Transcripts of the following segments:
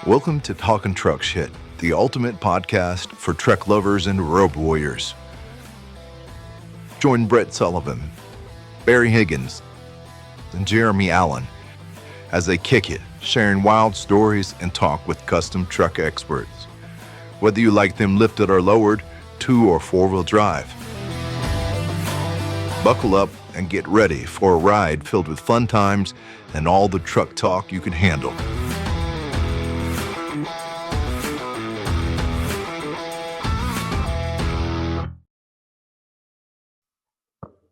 Welcome to Talkin' Truck Shit, the ultimate podcast for truck lovers and road warriors. Join Brett Sullivan, Barry Higgins, and Jeremy Allen as they kick it, sharing wild stories and talk with custom truck experts. Whether you like them lifted or lowered, 2 or 4-wheel drive. Buckle up and get ready for a ride filled with fun times and all the truck talk you can handle.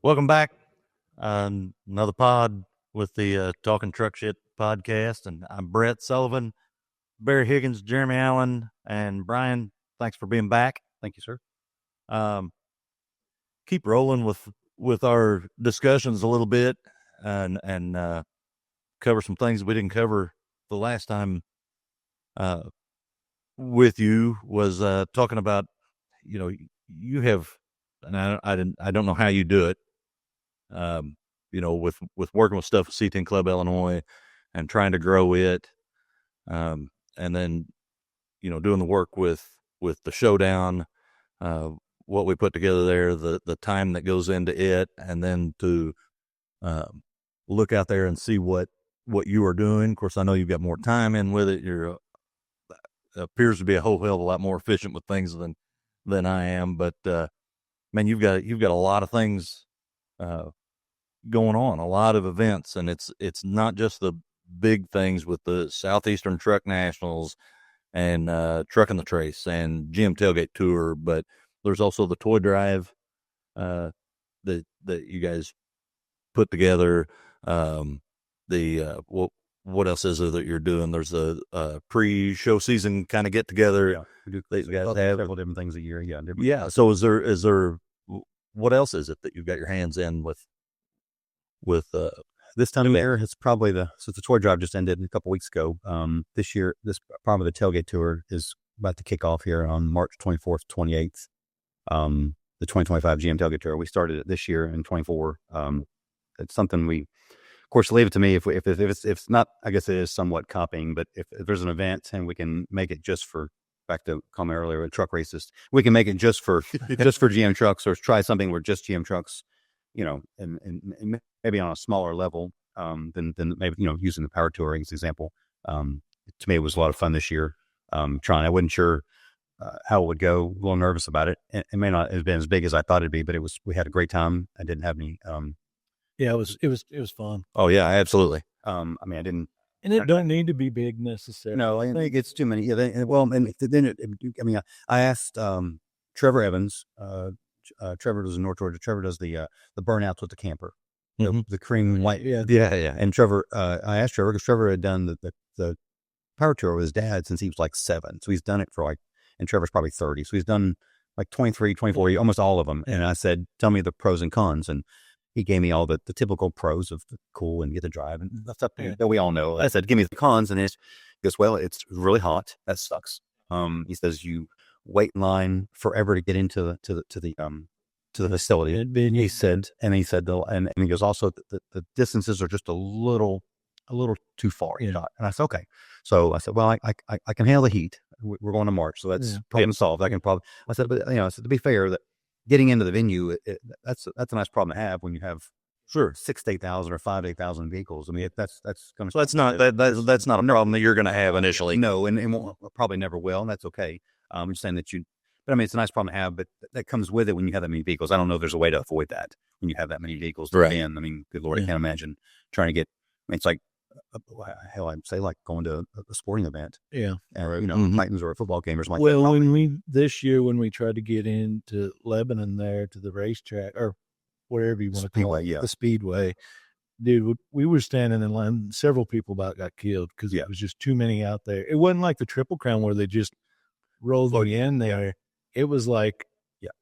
Welcome back. Another pod with the Talking Truck Shit podcast, and I'm Brett Sullivan, Barry Higgins, Jeremy Allen, and Bryan. Thanks for being back. Thank you, sir. Keep rolling with our discussions a little bit, and cover some things we didn't cover the last time with you. Was talking about, you have, and I don't know how you do it. With working with stuff at C10 Club Illinois and trying to grow it, and then, doing the work with the showdown, what we put together there, the time that goes into it, and then to look out there and see what you are doing. Of course, I know you've got more time in with it. You're appears to be a whole hell of a lot more efficient with things than I am, but man, you've got a lot of things going on, a lot of events, and it's not just the big things with the Southeastern Truck Nationals and Truckin' the Trace and GM Tailgate Tour, but there's also the toy drive that you guys put together. What else is there that you're doing? There's a pre-show season kind of get together. Yeah, we do. You guys have several different things a year. Yeah. Yeah. So is there what else is it that you've got your hands in with this time of year? It's probably the toy drive just ended a couple weeks ago. This year, this part of the Tailgate Tour is about to kick off here on March 24th, 28th. The 2025 GM Tailgate Tour. We started it this year in 24. It's something we, of course, leave it to me if it's not. I guess it is somewhat copying, but if there's an event and we can make it just for, back to comment earlier with truck races, we can make it just for GM trucks, or try something where just GM trucks, and maybe on a smaller level, than maybe, using the power touring as an example. To me, it was a lot of fun this year. I wasn't sure how it would go. A little nervous about it. It may not have been as big as I thought it'd be, but we had a great time. I didn't have any. Yeah, it was fun. Oh yeah, absolutely. I didn't. And it don't need to be big necessarily. No, I think it's too many. Yeah. I asked Trevor Evans. Trevor does in North Georgia. Trevor does the burnouts with the camper, the cream and white. Yeah. And Trevor, I asked Trevor because Trevor had done the power tour with his dad since he was like 7. So he's done it for and Trevor's probably 30. So he's done like 23, 24, almost all of them. And I said, tell me the pros and cons. And he gave me all the typical pros of the cool and get to drive and stuff that we all know. I said, give me the cons. And he goes, well, it's really hot. That sucks. He says you wait in line forever to get into the facility. He said, and he goes, also the distances are just a little too far. Yeah. And I said, okay. So I said, well, I can handle the heat. We're going to March, so that's problem solved. I said, but to be fair, that getting into the venue, that's a nice problem to have when you have 6,000 to 8,000 or 5,000 to 8,000 vehicles. I mean, that's going to. So that's not a problem that you're going to have initially. No, and probably never will, and that's okay. I'm just saying that but it's a nice problem to have, but that comes with it when you have that many vehicles. I don't know if there's a way to avoid that when you have that many vehicles. Right. Good Lord, I can't imagine trying to get. It's like, hell, I'd say like going to a sporting event. Yeah. Titans or a football game or something like that. Well, this year when we tried to get into Lebanon there to the racetrack or whatever you want to call it, the Speedway, dude, we were standing in line. Several people about got killed because it was just too many out there. It wasn't like the Triple Crown where they just rolled you in there. It was like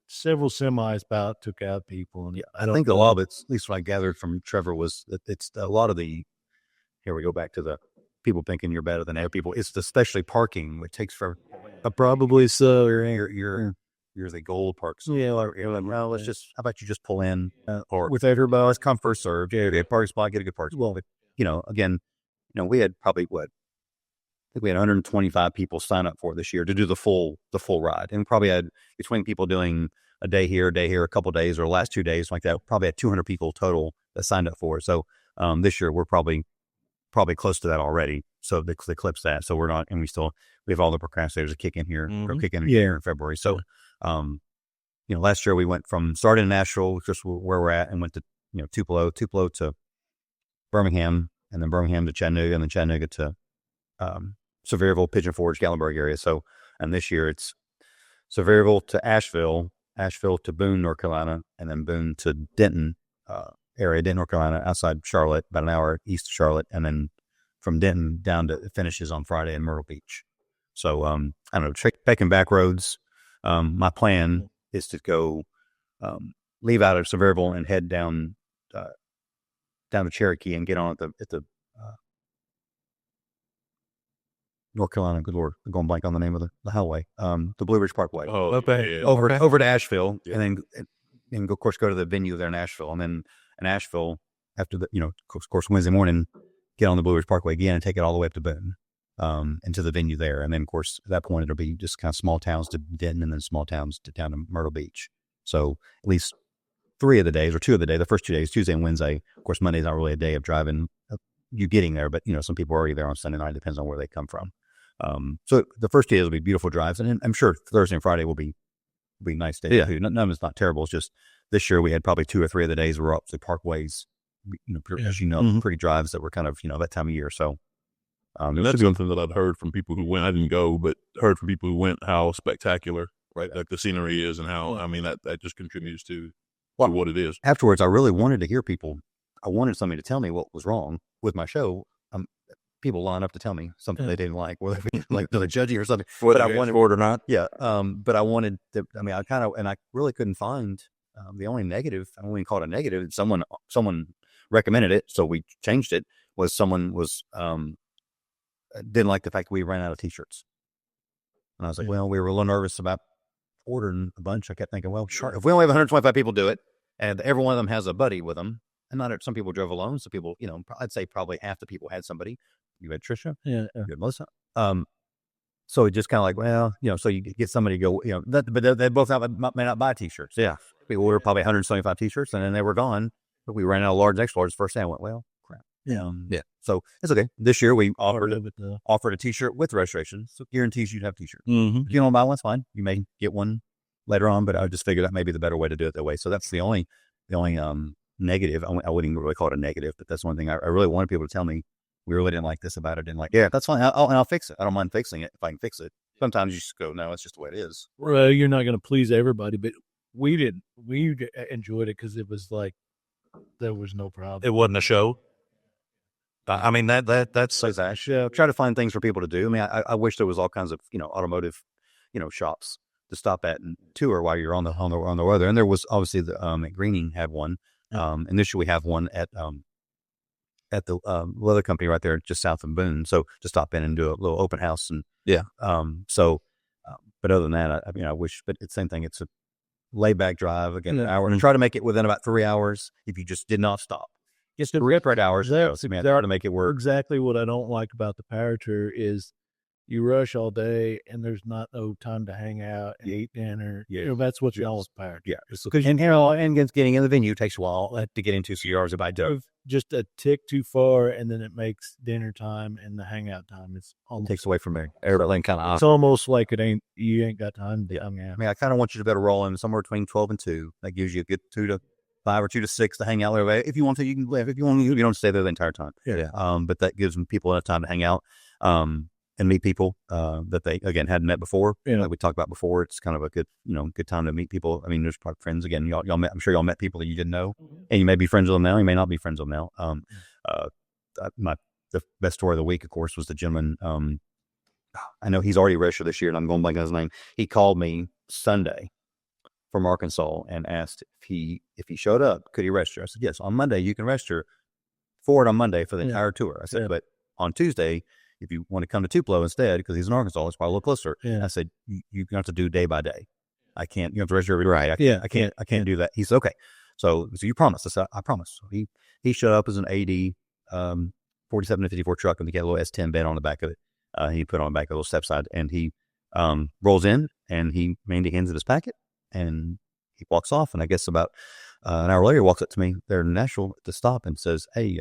several semis about took out people. And I think a lot of it, at least what I gathered from Trevor, was that it's a lot of the. Here we go back to the people thinking you're better than other people. It's especially parking, which takes forever. Probably so. You're the gold parks. Yeah. Well, let's just. How about you just pull in or with everybody? Let's come first served. Yeah, get a parking spot, get a good parking spot. But, again, we had probably think we had 125 people sign up for it this year to do the full ride, and probably had between people doing a day here, a couple of days, or the last 2 days like that, probably had 200 people total that signed up for it. So this year we're probably close to that already. So the clips that. So we're not, and we have all the procrastinators that kick in here in February. So, last year we went from starting in Nashville, just where we're at, and went to, Tupelo to Birmingham, and then Birmingham to Chattanooga, and then Chattanooga to Sevierville, Pigeon Forge, Gatlinburg area. So, and this year it's Sevierville to Asheville to Boone, North Carolina, and then Boone to Denton area, Denton, North Carolina, outside Charlotte, about an hour east of Charlotte, and then from Denton down to finishes on Friday in Myrtle Beach. So, I don't know, taking back roads. My plan is to go leave out of Sevierville and head down to Cherokee and get on at the North Carolina. Good Lord, I'm going blank on the name of the highway. The Blue Ridge Parkway. Oh, okay. Over to Asheville, and then of course go to the venue there in Asheville, and then in Asheville after of course Wednesday morning, get on the Blue Ridge Parkway again and take it all the way up to Boone, and to the venue there, and then of course at that point it'll be just kind of small towns to Denton, and then small towns down to Myrtle Beach. So at least 3 of the days, or 2 of the day, the first 2 days, Tuesday and Wednesday. Of course, Monday's not really a day of driving, you getting there, but some people are already there on Sunday night. Depends on where they come from. So the first 2 days will be beautiful drives, and I'm sure Thursday and Friday will be nice days too. None of it's not terrible. It's just this year we had probably 2 or 3 of the days were up the parkways, pretty drives that were kind of that time of year. So and that's something that I've heard from people who went. I didn't go, but heard from people who went how spectacular, right? Like the scenery is, and how that just contributes to what it is. Afterwards, I really wanted to hear people. I wanted somebody to tell me what was wrong with my show. People line up to tell me something they didn't like, whether it be like the judging or something. Whether I wanted for it or not. Yeah. But I wanted to. I really couldn't find the only negative. I don't even call it a negative. Someone recommended it, so we changed it. Was someone didn't like the fact that we ran out of T-shirts, and I was like, well, we were a little nervous about ordering a bunch. I kept thinking, well, sure, if we only have 125 people do it, and every one of them has a buddy with them, and not some people drove alone, so people, I'd say probably half the people had somebody. You had Trisha, you had Melissa. So it just kind of like, well, so you get somebody to go, but they both may not buy T-shirts. Yeah, we ordered probably 175 T-shirts, and then they were gone. But we ran out of large, extra large first day. I went, well, crap. Yeah. So it's okay. This year we offered a T-shirt with registration, so guarantees you'd have T-shirt. Mm-hmm. If you don't buy one, it's fine. You may get one later on, but I just figured that may be the better way to do it that way. So that's the only negative. I wouldn't even really call it a negative, but that's one thing I really wanted people to tell me. We really didn't like this about it. Didn't like. Yeah, that's fine. I'll fix it. I don't mind fixing it if I can fix it. Sometimes you just go, no, it's just the way it is. Well, you're not going to please everybody, but we did. We enjoyed it because it was like there was no problem. It wasn't a show. I mean that's try to find things for people to do. I mean, I wish there was all kinds of automotive shops to stop at and tour while you're on the weather. And there was obviously the at Greening had one, and this year we have one at the leather company right there just south of Boone. So to stop in and do a little open house and but other than that, I wish. But it's the same thing. It's a laid back drive again, an hour, and try to make it within about 3 hours. If you just did not stop. Just 3 upright hours. Try to make it work. Exactly what I don't like about the Power Tour is you rush all day and there's not no time to hang out and eat dinner. Yeah. That's what y'all's Power Tour. Yeah. Because and getting in the venue takes a while to get into, so yours about done. Just a tick too far, and then it makes dinner time and the hangout time. It's almost takes away from everything kind of. It's almost like you ain't got time to hang out. I mean, I kind of want you to better roll in somewhere between 12 and 2. That gives you a good 2 to 5 or 2 to 6 to hang out there. If you want to, you can live. If you want to, you don't stay there the entire time. Yeah. But that gives people enough time to hang out and meet people that they again hadn't met before. Like we talked about before, it's kind of a good good time to meet people. I mean, there's probably friends again. Y'all met. I'm sure y'all met people that you didn't know, and you may be friends with them now. You may not be friends with them now. The best story of the week, of course, was the gentleman. I know he's already registered this year, and I'm going blank on his name. He called me Sunday from Arkansas and asked if he showed up, could he register? I said, yes, on Monday you can register for it on Monday for the entire tour. I said, but on Tuesday, if you want to come to Tupelo instead, because he's in Arkansas, it's probably a little closer. I said, you have to do day by day. I can't, you have to register every day. I can't do that. He said, okay. So you promised. I said, I promise. So he showed up as an AD 47 to 54 truck, and he had a little S10 bed on the back of it. He put on the back of a little step side, and he rolls in, and Mandy hands it his packet, and he walks off. And I guess about an hour later, he walks up to me there in Nashville at the stop and says, "Hey,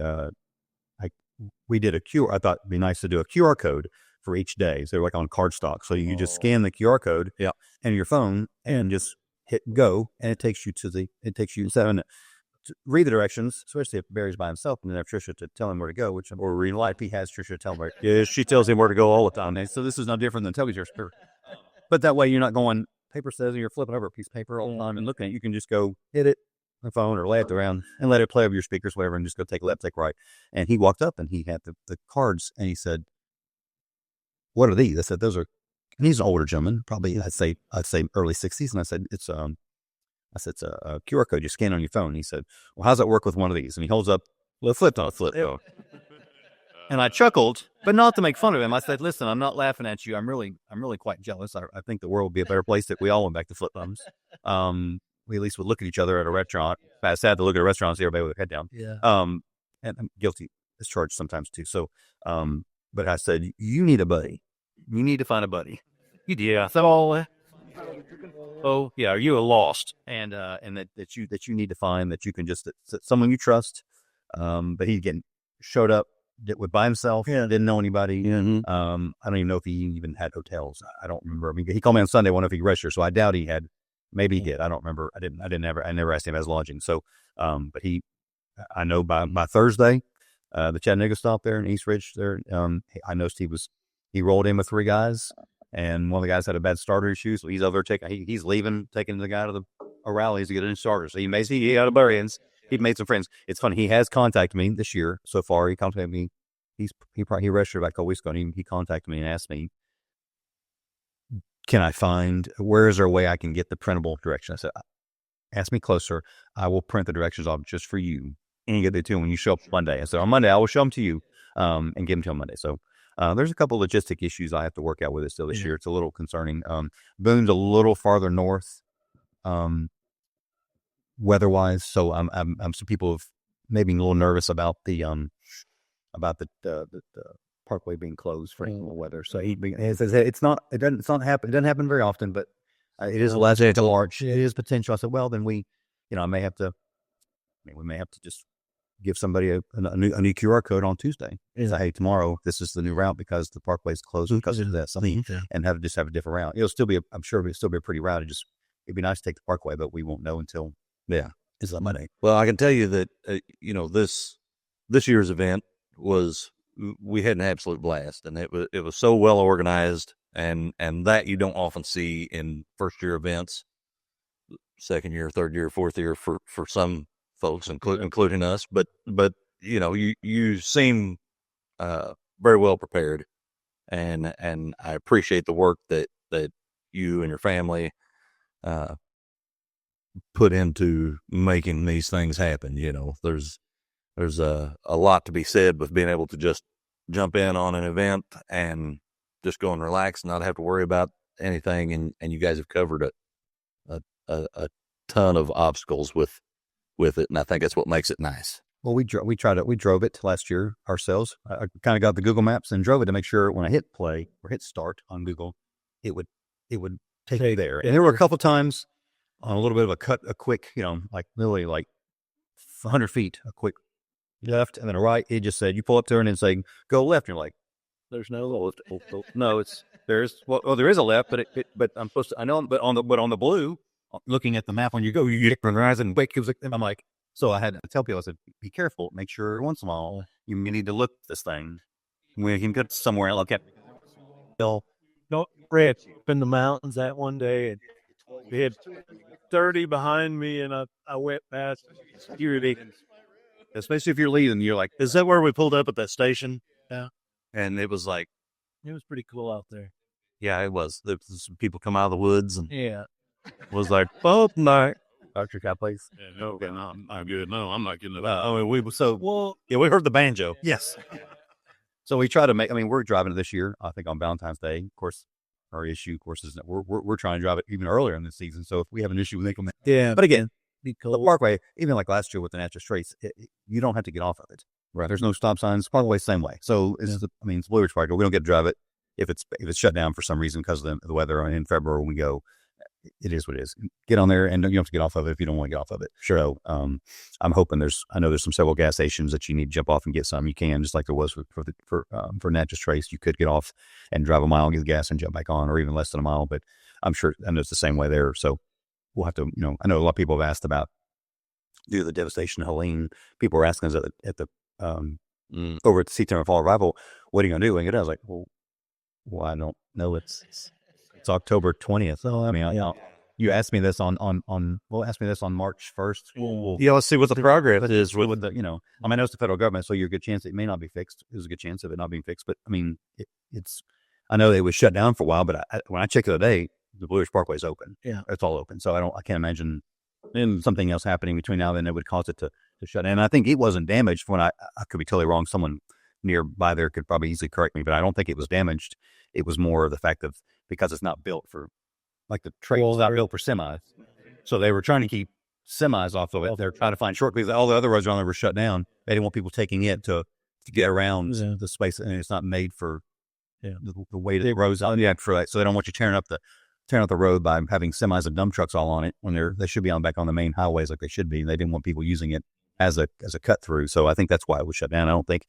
we did I thought it'd be nice to do a QR code for each day. So like on cardstock. So you just scan the QR code and your phone and just hit go, and it takes you to read the directions, especially if Barry's by himself, and then have Trisha to tell him where to go, or in life, he has Trisha tell him where. Yeah, she tells him where to go all the time. And so this is no different than Tailgate. But that way you're not going, paper says, and you're flipping over a piece of paper all the time and looking at it. You can just go hit it, the phone, or lay it around and let it play over your speakers, whatever, and just go take left, take right. And he walked up and he had the cards, and he said, "What are these?" I said, "Those are," and he's an older gentleman, probably I'd say early 60s. And I said, it's a QR code you scan on your phone. And he said, "Well, how's that work with one of these?" And he holds up a flip phone. And I chuckled, but not to make fun of him. I said, "Listen, I'm not laughing at you. I'm really quite jealous. I think the world would be a better place if we all went back to flip phones. We at least would look at each other at a restaurant. It's sad to look at a restaurant and see everybody with their head down. Yeah. And I'm guilty as charged sometimes too. So, but I said, you need a buddy. You need to find a buddy. Yeah. So, oh yeah, are you lost? And that you need to find that you can just someone you trust. But he showed up by himself. Didn't know anybody. Mm-hmm. I don't even know if he even had hotels. I don't remember. I mean, he called me on Sunday. I wonder if he registered. So I doubt he had. Maybe he did. I don't remember. I never asked him as lodging. So, but I know by Thursday, the Chattanooga stop there in East Ridge there, I noticed he rolled in with 3 guys, and one of the guys had a bad starter issue. So he's over there he's leaving, taking the guy to a rallies to get a new starter. So he got a Bryan's. He made some friends. It's funny. He has contacted me this year so far. He contacted me. He registered about a couple weeks ago, and he contacted me and asked me, where is there a way I can get the printable direction? I said, ask me closer. I will print the directions off just for you, and you get it to them when you show up Monday. I said, on Monday, I will show them to you, and give them to them Monday. So, there's a couple logistic issues I have to work out with it still this year. It's a little concerning. Boone's a little farther north, weather-wise. So I'm some people have maybe a little nervous about the Parkway being closed for animal weather. So it doesn't happen very often, but it is a last day until March. It is potential. I said, well, then we may have to just give somebody a new QR code on Tuesday. Say, hey, tomorrow this is the new route because the Parkway is closed because of that something, and have a different route. I'm sure it'll still be a pretty route. It'd be nice to take the Parkway, but we won't know until it's on Monday. Well, I can tell you that this year's event we had an absolute blast, and it was so well organized, and that you don't often see in first year events, second year, third year, fourth year for some folks, including us. But you seem very well prepared, and I appreciate the work that you and your family put into making these things happen. There's a lot to be said with being able to just jump in on an event and just go and relax and not have to worry about anything. And you guys have covered a ton of obstacles with it. And I think that's what makes it nice. Well, we drove it last year ourselves. I kind of got the Google Maps and drove it to make sure when I hit play or hit start on Google, it would take me there. And there were a couple times on a little bit of a quick, literally like 100 feet, a quick left and then a right. It just said, you pull up there and then say, go left. And you're like, there's no left. No, there is a left, but I'm supposed to, I know, but on the blue, looking at the map when you go, you get rise and wake. I'm like, so I had to tell people, I said, be careful. Make sure every once in a while you need to look at this thing. We can get somewhere and look at no, Red up in the mountains that one day, and we had 30 behind me, and I went past security. Especially if you're leaving, you're like, is that where we pulled up at that station? Yeah. And it was like, it was pretty cool out there. Yeah, it was. There was some people come out of the woods and was like, oh, no. Dr. Cat place. Yeah, no, I'm good. No, I'm not getting it. We heard the banjo. Yes. So we try to we're driving it this year, I think on Valentine's Day. Of course, our issue, of course, is that we're trying to drive it even earlier in the season. So if we have an issue, we can. Yeah. But again, the Parkway, even like last year with the natural straights, you don't have to get off of it. Right. There's no stop signs. Parkway, same way. So it's Blue Ridge Parkway. We don't get to drive it. if it's shut down for some reason because of the weather in February when we go, it is what it is. Get on there, and you don't have to get off of it if you don't want to get off of it. Sure. So I'm hoping I know there's several gas stations that you need to jump off and get some. You can, just like there was for Natchez Trace. You could get off and drive a mile, get the gas, and jump back on, or even less than a mile. But I know it's the same way there. So we'll have to, I know a lot of people have asked about due to the devastation of Helene. People were asking us at the over at the Sea Fall Revival, what are you going to do? And I was like, well, I don't know. It's October 20th. So I mean, you asked me this on March 1st. Let's see what the progress is with the, I know it's the federal government, so you're a good chance it may not be fixed. There's a good chance of it not being fixed. But I mean, I know it was shut down for a while, but when I checked the other day, the Blue Ridge Parkway is open. Yeah, it's all open. So I can't imagine something else happening between now and then that would cause it to shut down. And I think it wasn't damaged. When I could be totally wrong. Someone nearby there could probably easily correct me, but I don't think it was damaged. It was more of the fact of, because it's not built for, like, the trail's not built for semis. So they were trying to keep semis off of it. They're trying to find shortcuts. All the other roads on there were shut down. They didn't want people taking it to get around the space, and it's not made for the way that the roads out. Yeah, for that. So they don't want you tearing up the road by having semis and dump trucks all on it when they should be back on the main highways like they should be. They didn't want people using it as a cut through. So I think that's why it was shut down. I don't think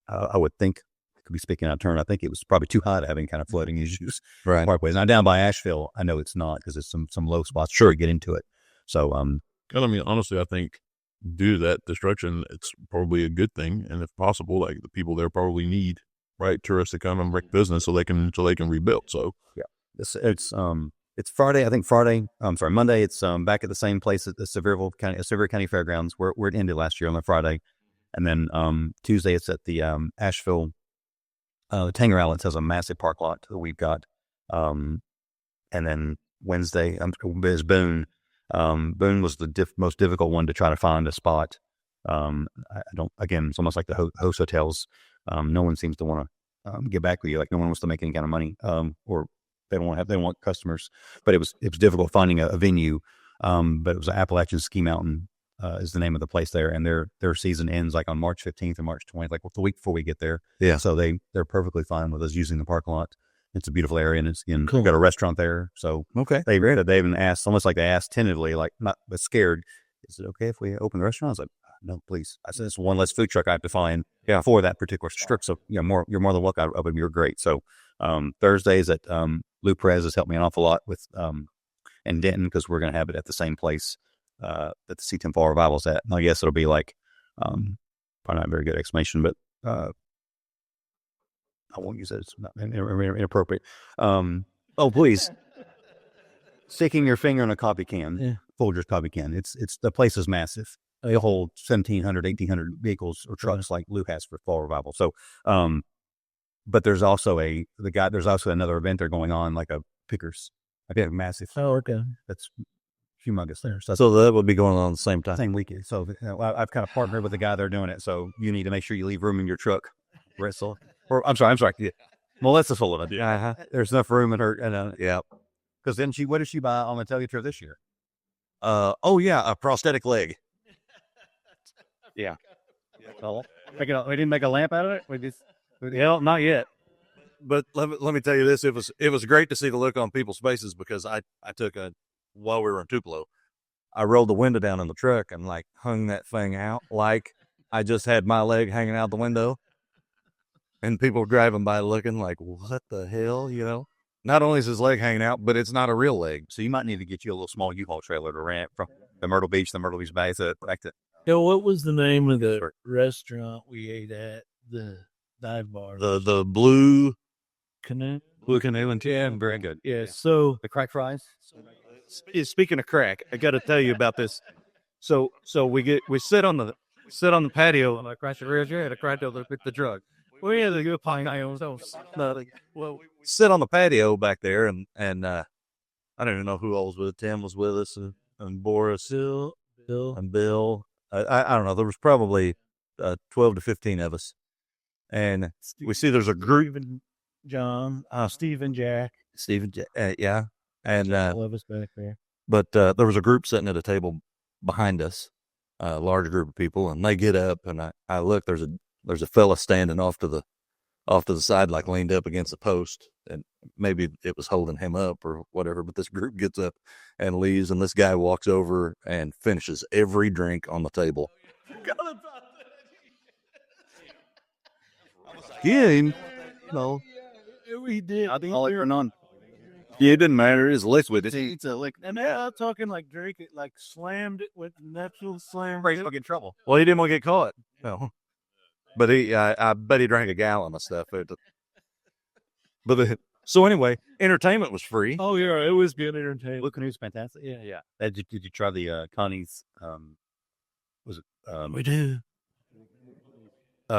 I would think, could be speaking out of turn, I think it was probably too hot having kind of flooding issues. Right. Parkways. Now down by Asheville, I know it's not, because it's some low spots. Sure, get into it. So I mean, honestly, I think due to that destruction, it's probably a good thing. And if possible, like, the people there probably need tourists to come and break business so they can rebuild. So yeah, it's Friday. I think Monday. It's back at the same place at the Sevierville County Fairgrounds where it ended last year on the Friday, and then Tuesday it's at the Asheville. The Tanger Outlets has a massive park lot that we've got, and then Wednesday is Boone. Boone was the most difficult one to try to find a spot. Again, it's almost like the host hotels. No one seems to want to get back with you. Like, no one wants to make any kind of money, or they don't want customers. But it was difficult finding a venue. But it was Appalachian Ski Mountain is the name of the place there, and their season ends like on March 15th or March 20th, like the week before we get there. Yeah. So they're perfectly fine with us using the parking lot. It's a beautiful area, and cool. We've got a restaurant there. So okay, they even asked, almost like they asked tentatively, like, not but scared, is it okay if we open the restaurant? I was like, no, please. I said, it's one less food truck I have to find for that particular strip. So you're more than welcome. You're great. So Thursdays at Lou Perez has helped me an awful lot with and Denton, because we're going to have it at the same place that the C10 Fall Revival's at. And I guess it'll be like probably not a very good explanation, but I won't use it. It's not inappropriate. Please. Sticking your finger in a coffee can, Folgers coffee can. It's the place is massive. They hold 1,700, 1,800 vehicles or trucks like Lou has for Fall Revival. So, but there's also another event they're going on, like a Pickers. I think massive. Oh, okay. That's humongous there. So that would be going on at the same time. Same weekend. So I've kind of partnered with the guy there doing it. So you need to make sure you leave room in your truck. I'm sorry. Yeah. Melissa's full of it. Yeah. There's enough room in her. Yeah. Because then what did she buy on the tailgate trip this year? A prosthetic leg. Yeah. So, we didn't make a lamp out of it. Not yet. But let me tell you this: it was great to see the look on people's faces, because I took while we were in Tupelo, I rolled the window down in the truck and like hung that thing out like I just had my leg hanging out the window, and people were driving by looking like, what the hell, Not only is his leg hanging out, but it's not a real leg. So you might need to get you a little small U-Haul trailer to rent from the Myrtle Beach Bay back to. What was the name of the restaurant we ate at, the dive bar? The Blue Canoe. Blue Canoe. Yeah, very good. Yeah. So the crack fries. Speaking of crack, I got to tell you about this. So we sit on the patio, and I crash the rear chair, and I crash the drug. We had a good pint. Well, we sit on the patio back there, and I don't even know who all was with it. Tim was with us, and Boris, Bill, and Bill. I don't know. There was probably 12 to 15 of us, and we see there's a group. Stephen, John, Stephen, Jack, yeah, and love us back there. But there was a group sitting at a table behind us, a large group of people, and they get up, and I look. There's a fella standing off to off to the side, like leaned up against a post, and maybe it was holding him up or whatever. But this group gets up and leaves, and this guy walks over and finishes every drink on the table. Yeah, you know, We did. I think all or none. yeah, it didn't matter. It's liquid. It's a liquid. And now I'm talking like drink it, like slammed it with natural slam. Right, he'll get in trouble. Well, he didn't want to get caught. No. But I bet he drank a gallon of stuff. So anyway, entertainment was free. Oh yeah, it was good entertainment. Blue Canoe's fantastic. Yeah. Did you try the Connie's? Was it? We do.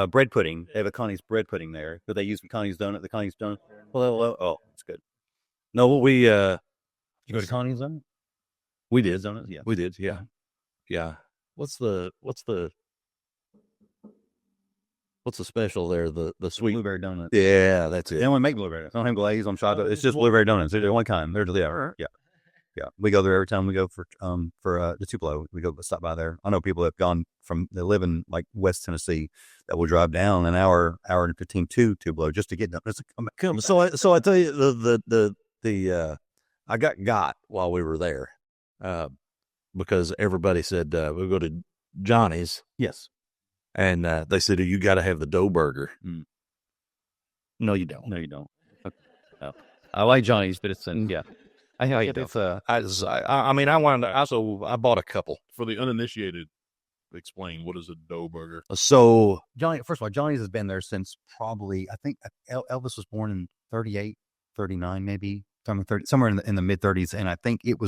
Bread pudding. They have a Connie's bread pudding there. But they use the Connie's donut. The Connie's donut. Oh, it's good. No, we You go to Connie's donut? we did. Donuts? Yeah. We did. Yeah. What's the special there? The sweet blueberry donuts. Yeah, that's it. They only make blueberry. They don't have glaze on chocolate. It's just blueberry donuts. They're the only kind. They're yeah. We go there every time we go for the Tupelo. We go stop by there. I know people that have gone they live in like West Tennessee that will drive down an hour and 15 to Tupelo just to get donuts. So I tell you the I got while we were there, because everybody said we'll go to Johnny's. Yes. And they said, you got to have the dough burger. No, you don't. No, you don't. No. I like Johnny's, but it's yeah. I know you don't. I bought a couple. For the uninitiated, explain what is a dough burger. So First of all, Johnny's has been there since probably, I think Elvis was born in 38, 39, maybe somewhere in the mid 30s. And I think it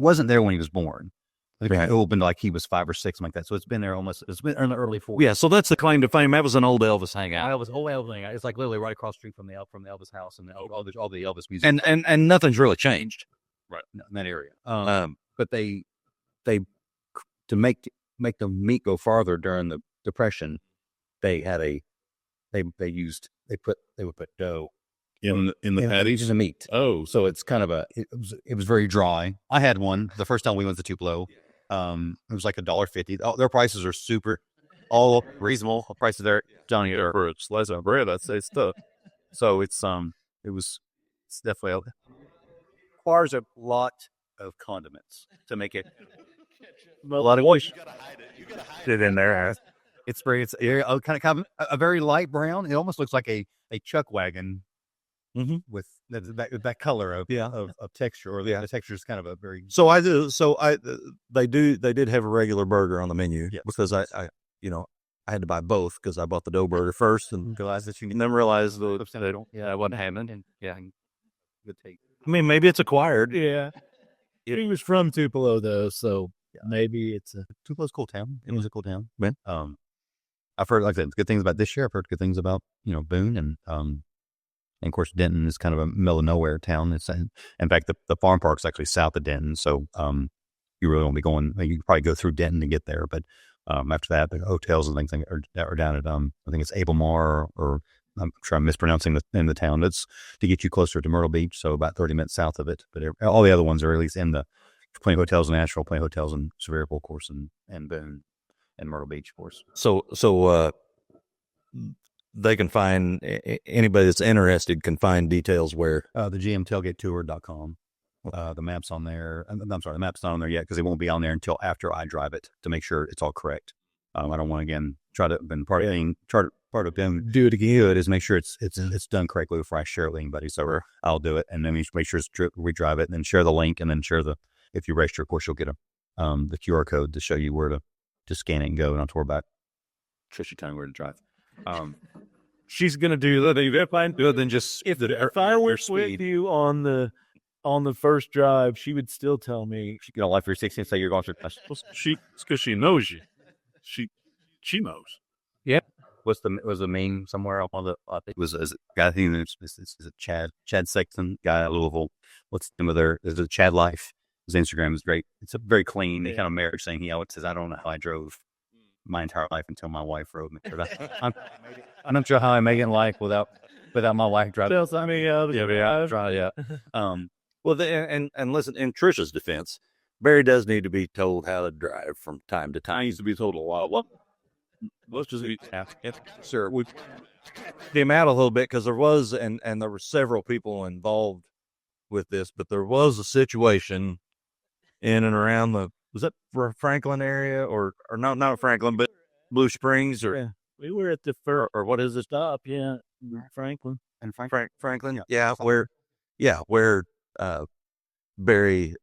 wasn't there when he was born. It opened like he was 5 or 6, something like that. So it's been there it's been in the early 40s. Yeah, so that's the claim to fame. That was an old Elvis hangout. Old Elvis hangout. It's like literally right across the street from the Elvis house and all the Elvis music. And nothing's really changed. Right. In that area. But they to make the meat go farther during the Depression, they would put dough in the patties, in the meat. Oh, so it's kind of it was very dry. I had one the first time we went to Tupelo. It was like $1.50. Oh, their prices are super, all reasonable prices there. Johnny, for a slice of bread, I'd say stuff. So it's definitely requires a lot of condiments to make it. A lot of wash. You gotta hide it in there. It's kind of a very light brown. It almost looks like a chuck wagon. Mm-hmm. With that color of texture, or the texture is kind of a very. They did have a regular burger on the menu. Yes. Because I had to buy both because I bought the dough burger first and realized that then realized they don't. Yeah, I wasn't having, and good take. I mean, maybe it's acquired. Yeah. He was from Tupelo though, so maybe it's Tupelo's a cool town. It was a cool town. Man. I've heard, like I said, good things about this year. I've heard good things about Boone and of course Denton is kind of a middle of nowhere town. It's in fact the farm park's actually south of Denton, so you really won't be going. You probably go through Denton to get there, but after that, the hotels and things are down at I think it's Abelmar or I'm sure I'm mispronouncing the name of the town. It's to get you closer to Myrtle Beach, so about 30 minutes south of it. But all the other ones are at least in plenty of hotels in Nashville, plenty of hotels in Sevierville, of course, and Boone and Myrtle Beach, of course. So they can find anybody that's interested can find details where the gmtailgatetour.com. The map's on there. I'm sorry, the map's not on there yet because it won't be on there until after I drive it to make sure it's all correct. I don't want to again part of them do it again is make sure it's done correctly before I share it with anybody. So I'll do it and then make sure we drive it and then share the link and then share if you register, of course, you'll get the QR code to show you where to scan it and go. And I'll tour back. Trisha telling me where to drive. She's gonna do that. If I do it, then just if I were with you on the first drive, she would still tell me. She get on Life 360 and say you're going through. It's because she knows you. She knows. Yep. Was the meme somewhere up on the? I think it was a guy. I think it's a Chad Sexton guy at Louisville. What's the name of their? Is it Chad Life? His Instagram is great. It's a very clean kind of marriage thing. He always says, "I don't know how I drove my entire life until my wife rode me." I'm not sure how I make it in life without my wife driving. Yeah. Well, and listen. In Trisha's defense, Barry does need to be told how to drive from time to time. He needs to be told a lot. Well, let's just sure we came out a little bit because there was and there were several people involved with this, but there was a situation in and around was that Franklin area or not Franklin, but Blue Springs or we were at the or what is it? stop, Franklin And Franklin, where Barry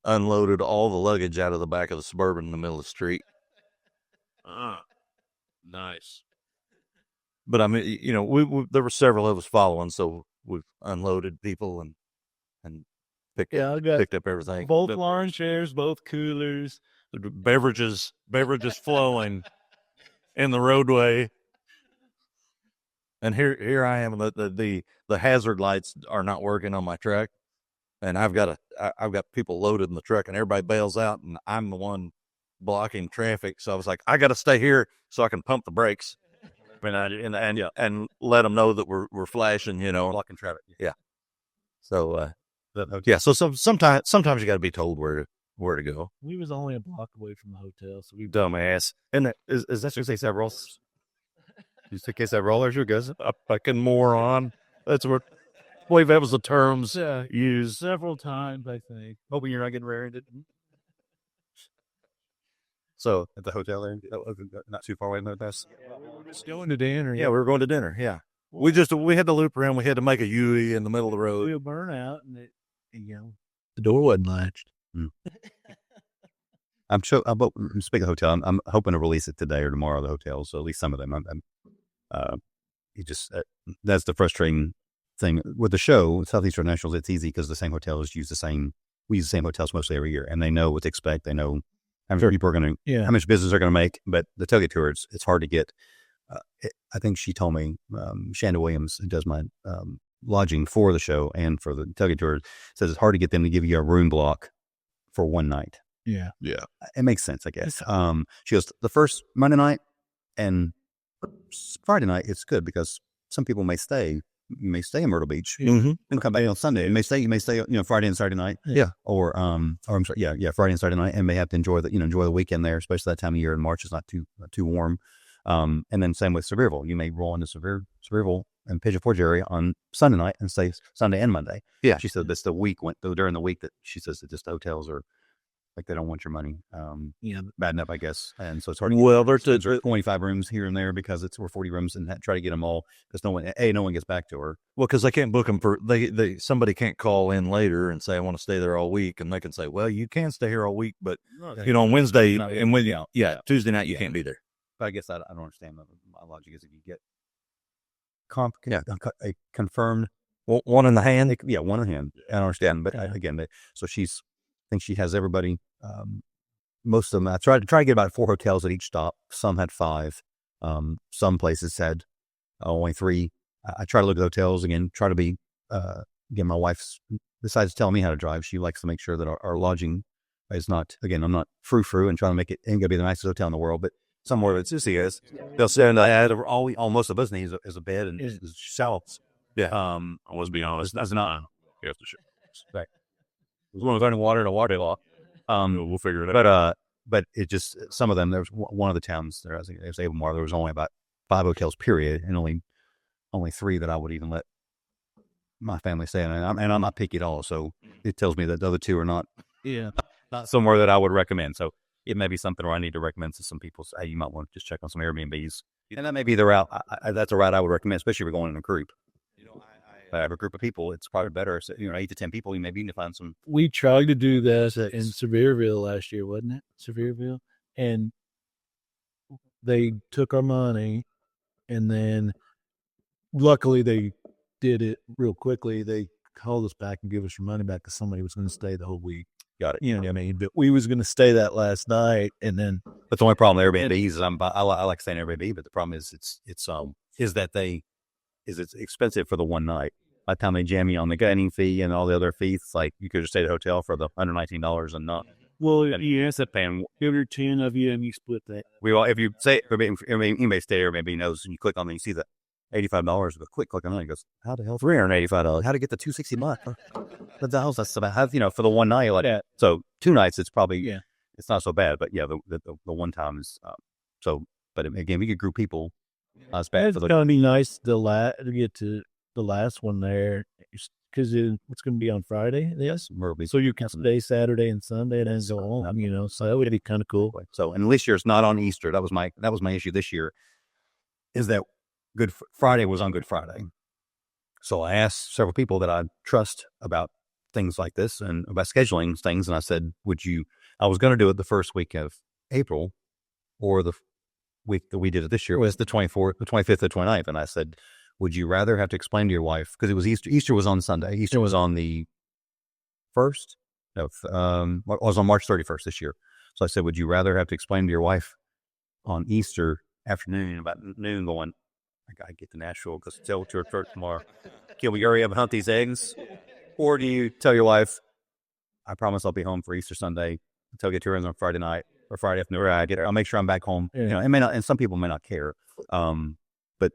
unloaded all the luggage out of the back of the Suburban in the middle of the street. Nice. But I mean, we there were several of us following, so we unloaded people and picked up everything. Both lawn chairs, both coolers, beverages flowing in the roadway. And here I am. The hazard lights are not working on my truck, and I've got people loaded in the truck, and everybody bails out, and I'm the one blocking traffic. So I was like, I got to stay here so I can pump the brakes, and let them know that we're flashing, blocking traffic. Yeah. So So sometimes you got to be told where to go. We was only a block away from the hotel, so we dumbass. And is that just say rollers? You say case that rollers? You guys a fucking moron. That's what. I believe that was the terms used several times. I think. Hoping you're not getting rear-ended. So at the hotel there, not too far away from this. We're just going to dinner. Yeah, we were going to dinner. Yeah, we had to loop around. We had to make a U in the middle of the road. We'll burn out, and the door wasn't latched. I'm sure. Speaking of hotel, I'm hoping to release it today or tomorrow. The hotel, so at least some of them. That's the frustrating thing with the show. Southeastern Nationals, it's easy because the same hotels use the same. We use the same hotels mostly every year, and they know what to expect. They know how many people are going to, how much business they're going to make. But the tailgate tour, it's hard to get. I think she told me, Shanda Williams, who does my lodging for the show and for the tailgate tour, says it's hard to get them to give you a room block for one night. Yeah. It makes sense, I guess. She goes, the first Monday night and Friday night, it's good because some people may stay in Myrtle Beach and come back on Sunday. You may stay, Friday and Saturday night. Yeah. Or I'm sorry, Friday and Saturday night, and may have to enjoy the weekend there, especially that time of year in March. It's not too warm. And then same with Sevierville. You may roll into Sevierville and Pigeon Forge area on Sunday night and stay Sunday and Monday. Yeah. She said that's the week during the week that she says that just the hotels are like they don't want your money. Bad enough, I guess. And so it's hard. Well, there's 25 rooms here and there because we're 40 rooms and try to get them all because no one gets back to her. Well, because they can't book them for somebody can't call in later and say I want to stay there all week, and they can say, well, you can stay here all week, but on Wednesday and Tuesday night you can't be there. But I guess I don't understand. My logic is if you get a confirmed one in the hand, one in the hand. I don't understand, but again, so I think she has everybody. Most of them. I try to get about 4 hotels at each stop. Some had 5. Some places had only 3. I try to look at hotels again. Try to be again. My wife, besides telling me how to drive, she likes to make sure that our lodging is not. Again, I'm not frou and trying to make it ain't gonna be the nicest hotel in the world, but somewhere that Sissy is. They'll sit in the head. Almost of us needs is a bed and shelves. Yeah. Let's be honest. That's not. You have to share. Right. There's one with running water and a water law. We'll figure it out. But it just some of them. There was one of the towns there. I think it was Avamore. There was only about 5 hotels, period, and only 3 that I would even let my family stay in. And I'm not picky at all. So it tells me that the other 2 are not somewhere that I would recommend. So it may be something where I need to recommend to some people. So, hey, you might want to just check on some Airbnbs, and that may be the route. That's a route I would recommend, especially if you're going in a group. I have a group of people, it's probably better. So, 8 to 10 people, you maybe need to find some. We tried to do that in Sevierville last year, wasn't it? Sevierville. And they took our money, and then luckily they did it real quickly. They called us back and give us your money back because somebody was going to stay the whole week. Got it. You know what I mean? But we was going to stay that last night, and then. But the only problem with Airbnb is I like staying in Airbnb, but the problem is it's expensive for the one night. By the time they jam you on the gaming fee and all the other fees, like you could just stay at the hotel for the $119 and not. Well, you end up paying 10 of you, and you split that. If you say anybody stay there, maybe knows, and you click on it, and you see the $85. But click on it, and goes, how the hell $385? How to get the $260? What the hell's that about? For the one night like that. So 2 nights, it's probably it's not so bad. But the one time is so But again, we could group people. It's going to be nice to get to the last one there because it's going to be on Friday. Yes, so you can stay Saturday and Sunday and then go home. So that would be kind of cool. So, and this year it's not on Easter. That was my issue this year. Is that Good Friday was on Good Friday. So I asked several people that I trust about things like this and about scheduling things, and I said, I was going to do it the first week of April, or the week that we did it this year was the 24th, the 25th, the 29th. And I said, would you rather have to explain to your wife, because it was Easter. Easter was on Sunday. Easter was on the 1st. No, it was on March 31st this year. So I said, would you rather have to explain to your wife on Easter afternoon, about noon, going, I got to get to Nashville because it's to her church tomorrow. Can we hurry up and hunt these eggs? Or do you tell your wife, I promise I'll be home for Easter Sunday, Tailgate tour on Friday night or Friday afternoon. I'll make sure I'm back home. Yeah. And some people may not care. But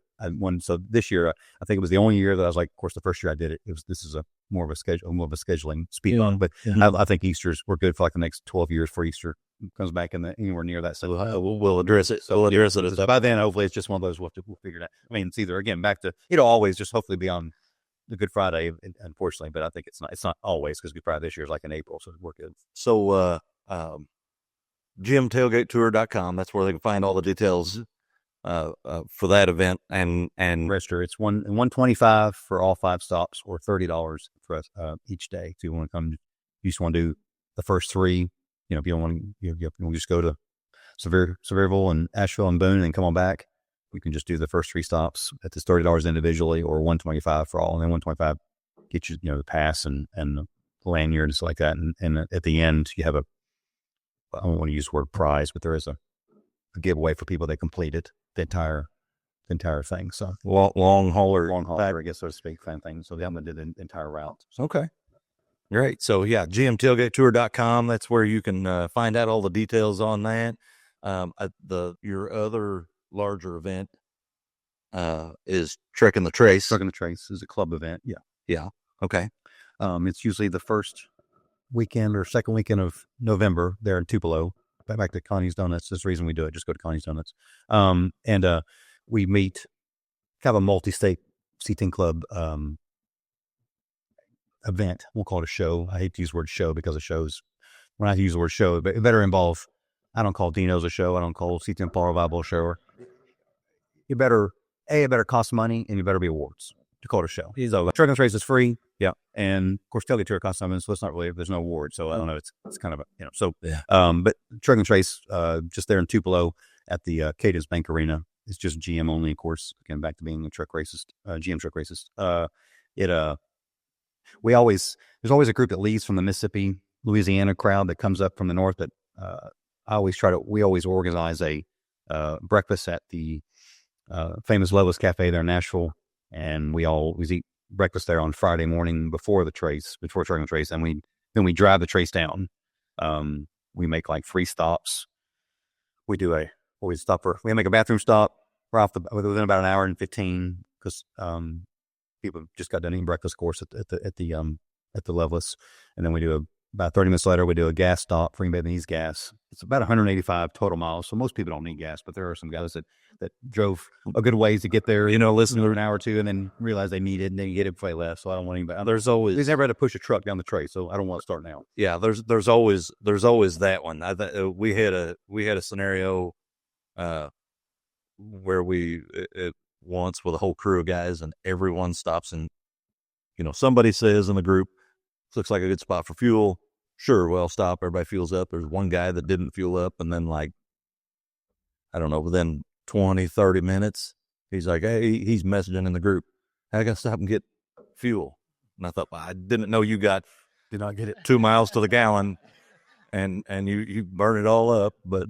so this year, I think it was the only year that I was like, of course, the first year I did it, this is more of a scheduling speed bump. But I think Easter's we're good for like the next 12 years for Easter. Comes back anywhere near that. So we'll address it. So by then, hopefully, it's just one of those we'll figure it out. I mean, it's either again back to it'll always just hopefully be on the Good Friday, unfortunately, but I think it's not always, because Good Friday this year is like in April, so we're good. So GMTailgateTour.com, that's where they can find all the details for that event and register. It's $125 for all 5 stops, or $30 for us each day. If you want to come, you just want to do the first 3. If you don't want to, you just go to Sevierville and Asheville and Boone and come on back. We can just do the first 3 stops at this $30 individually, or $125 for all, and then $125 get you the pass and the lanyard and stuff like that. And at the end, you have I don't want to use the word prize, but there is a giveaway for people that completed the entire thing. So long hauler, I guess, so to speak, kind of thing. So they haven't did the entire route. Okay. Great. So yeah, GMTailgateTour.com. That's where you can find out all the details on that. Your other larger event is Truckin the Trace. Truckin the Trace is a club event. Yeah. Yeah. Okay. It's usually the first weekend or second weekend of November there in Tupelo. Back to Connie's Donuts. That's the reason we do it. Just go to Connie's Donuts. And we meet kind of a multi-state C10 club event. We'll call it a show. I hate to use the word show because it shows. When I use the word show, but it better involve. I don't call Dino's a show. I don't call C10 Paul Revival a show. It better cost money, and you better be awards to call it a show. So Truckin Trace is free. Yeah. And of course, Tailgate Tour costs something, so it's not really, there's no award. So I don't know. It's kind of but Truckin Trace, just there in Tupelo at the Cadence Bank Arena. It's just GM only, of course. Again, back to being a truck racist, GM truck racist. There's always a group that leaves from the Mississippi, Louisiana crowd that comes up from the north that, we always organize a breakfast at the famous Loveless Cafe there in Nashville, and we always eat breakfast there on Friday morning before Truckin Trace, and we drive the trace down. We make like 3 stops. We make a bathroom stop. We're within about an hour and 15, because people just got done eating breakfast, of course, at the Loveless, and then we do about 30 minutes later, we do a gas stop for anybody that needs gas. It's about 185 total miles, so most people don't need gas, but there are some guys that drove a good ways to get there, listen to an hour or two, and then realize they need it, and then get it before they left. So I don't want anybody. We've never had to push a truck down the trace, so I don't want to start now. Yeah, there's always that one. We had a scenario where we once with a whole crew of guys, and everyone stops, and somebody says in the group, looks like a good spot for fuel. Sure, well, stop. Everybody fuels up. There's one guy that didn't fuel up, and then within 20, 30 minutes, he's like, hey, he's messaging in the group, I got to stop and get fuel. And I thought, well, I didn't know you did not get it 2 miles to the gallon, and you burn it all up. But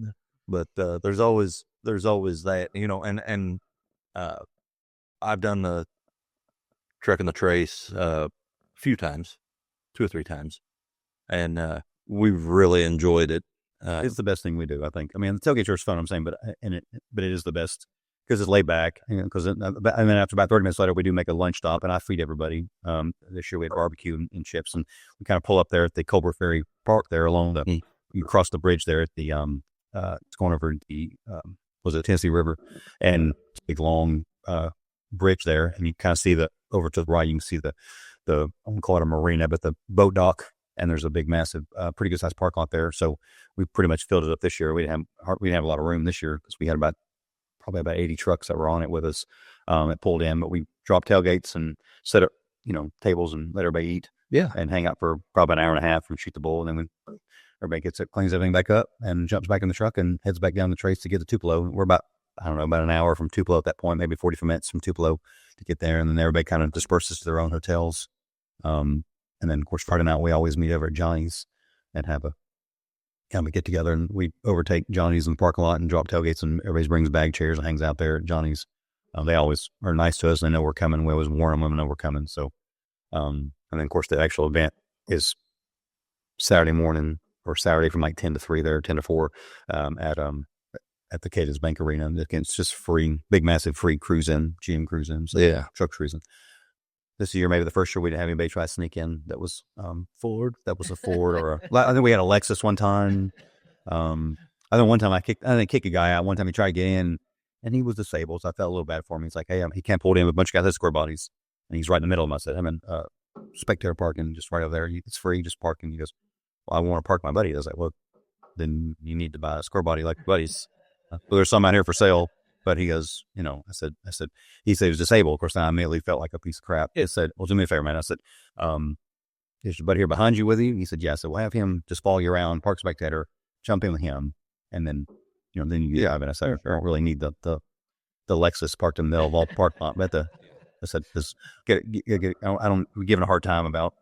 there's always that, and I've done the Truckin the Trace a few times. 2 or 3 times, and we've really enjoyed it. It's the best thing we do, I think. I mean, the tailgate tour is fun, I'm saying, but it is the best because it's laid back. And then after about 30 minutes later, we do make a lunch stop, and I feed everybody. This year we had barbecue and chips, and we kind of pull up there at the Colbert Ferry Park there along you cross the bridge there at the it's going over the was the Tennessee River, and big long bridge there, and you kind of see over to the right, you can see the I won't call it a marina, but the boat dock, and there's a big, massive, pretty good sized park lot there. So we pretty much filled it up this year. We didn't have a lot of room this year because we had probably about 80 trucks that were on it with us. It pulled in, but we dropped tailgates and set up, tables and let everybody eat. Yeah. And hang out for probably an hour and a half and shoot the bull. And then everybody gets it, cleans everything back up and jumps back in the truck and heads back down the trace to get to Tupelo. We're about an hour from Tupelo at that point, maybe 45 minutes from Tupelo to get there. And then everybody kind of disperses to their own hotels. And then, of course, Friday night, we always meet over at Johnny's and have a kind of a get together. And we overtake Johnny's in the parking lot and drop tailgates, and everybody brings bag chairs and hangs out there at Johnny's. They always are nice to us. They know we're coming. We always warn them, know we're coming. So, and then, of course, the actual event is Saturday morning or Saturday from like 10 to 3 there, 10 to 4 at the Cadence Bank Arena. And it's just free, big, massive free cruise-in, GM cruise-in. So Yeah. Truck cruising. This year, maybe the first year we didn't have anybody try to sneak in. That was Ford. That was a Ford I think we had a Lexus one time. I think one time I didn't kick a guy out. One time he tried to get in and he was disabled. So I felt a little bad for him. He's like, hey, he can't pull it in with a bunch of guys that square bodies. And he's right in the middle of them. I said, I'm in spectator parking just right over there. It's free, just parking. He goes, well, I want to park my buddy. I was like, well, then you need to buy a square body like your buddies. Well, there's some out here for sale. But he goes, I said, he said he was disabled. Of course, I immediately felt like a piece of crap. He said, well, do me a favor, man. I said, is your buddy here behind you with you? He said, yeah. I said, well, have him just follow you around, park spectator, jump in with him. And then, then you drive. And I said, I don't really need the Lexus parked in the middle of all the park lot. But I said, I don't give it a hard time about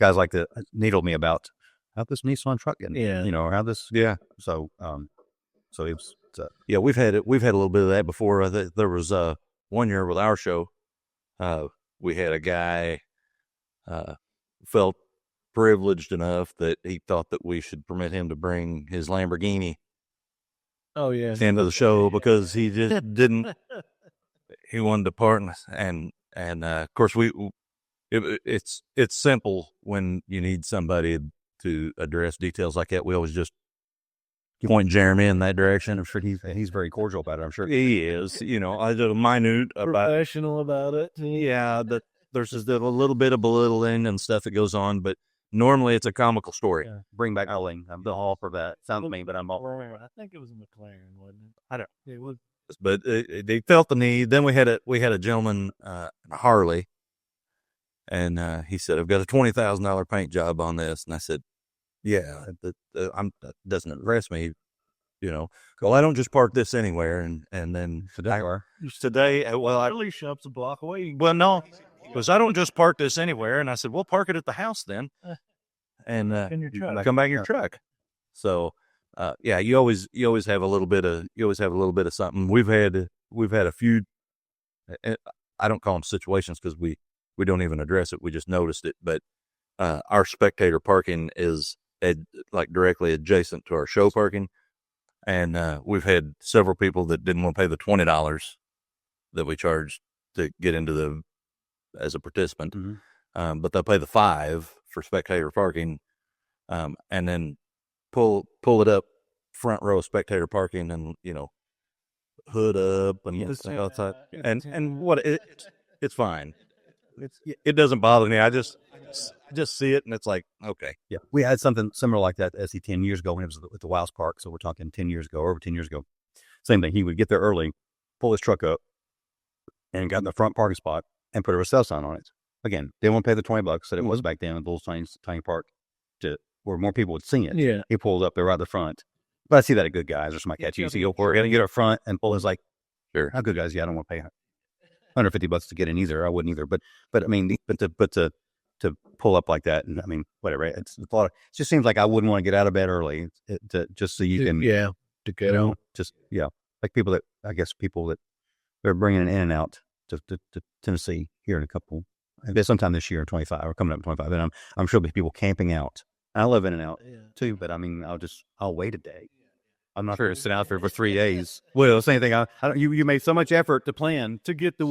guys like to needle me about how this Nissan truck getting, or how this. Yeah. So it was, we've had a little bit of that before. There was 1 year with our show, we had a guy felt privileged enough that he thought that we should permit him to bring his Lamborghini. Oh yeah, into the show because he just didn't. He wanted to partner, and of course it's simple when you need somebody to address details like that. We always just point Jeremy in that direction. I'm sure he's very cordial about it. I'm sure he is. I did a minute professional about it. Yeah, there's just a little bit of belittling and stuff that goes on, but normally it's a comical story. Yeah. Bring back Howling. I'm all for that. Sounds mean, but I'm all. I think it was a McLaren, wasn't it? I don't. It was. But they felt the need. Then we had a gentleman, Harley, and he said, "I've got a $20,000 paint job on this," and I said, "Yeah, that doesn't impress me." Well, I don't just park this anywhere, and then today, well, I really shop's a block away. Well, no, because I don't just park this anywhere, and I said, "Well, park it at the house then," and in your truck. Come back in your truck. So, you always have a little bit of something. We've had a few. I don't call them situations because we don't even address it. We just noticed it, but our spectator parking is directly adjacent to our show parking. And we've had several people that didn't want to pay the $20 that we charged to get into as a participant, but they'll pay the $5 for spectator parking, and then pull it up front row spectator parking, and hood up and outside, and what it's fine. It doesn't bother me. I just see it, and it's like, okay. Yeah, we had something similar like that at SC 10 years ago when it was at the Wiles Park. So we're talking 10 years ago, over 10 years ago. Same thing. He would get there early, pull his truck up, and got in the front parking spot and put a for sale sign on it. Again, didn't want to pay the $20. Said it was back then in Bull's tiny park where more people would see it. Yeah. He pulled up there right at the front. But I see that at Good Guys or something like that. You see, go for it and get up front and pull his like, sure. How Good Guys? Yeah, I don't want to pay $150 to get in either. I wouldn't either. But I mean, to pull up like that, and I mean, whatever. It's a lot. It just seems like I wouldn't want to get out of bed early just so you can. Yeah. To get on. Like people that they're bringing it in and out to Tennessee here in a couple. Sometime this year, 25 or coming up 25. And I'm sure there'll be people camping out. I live in and out too, but I mean, I'll wait a day. I'm not sure to sit out there for 3 days. Well, same thing. I don't. You made so much effort to plan to get the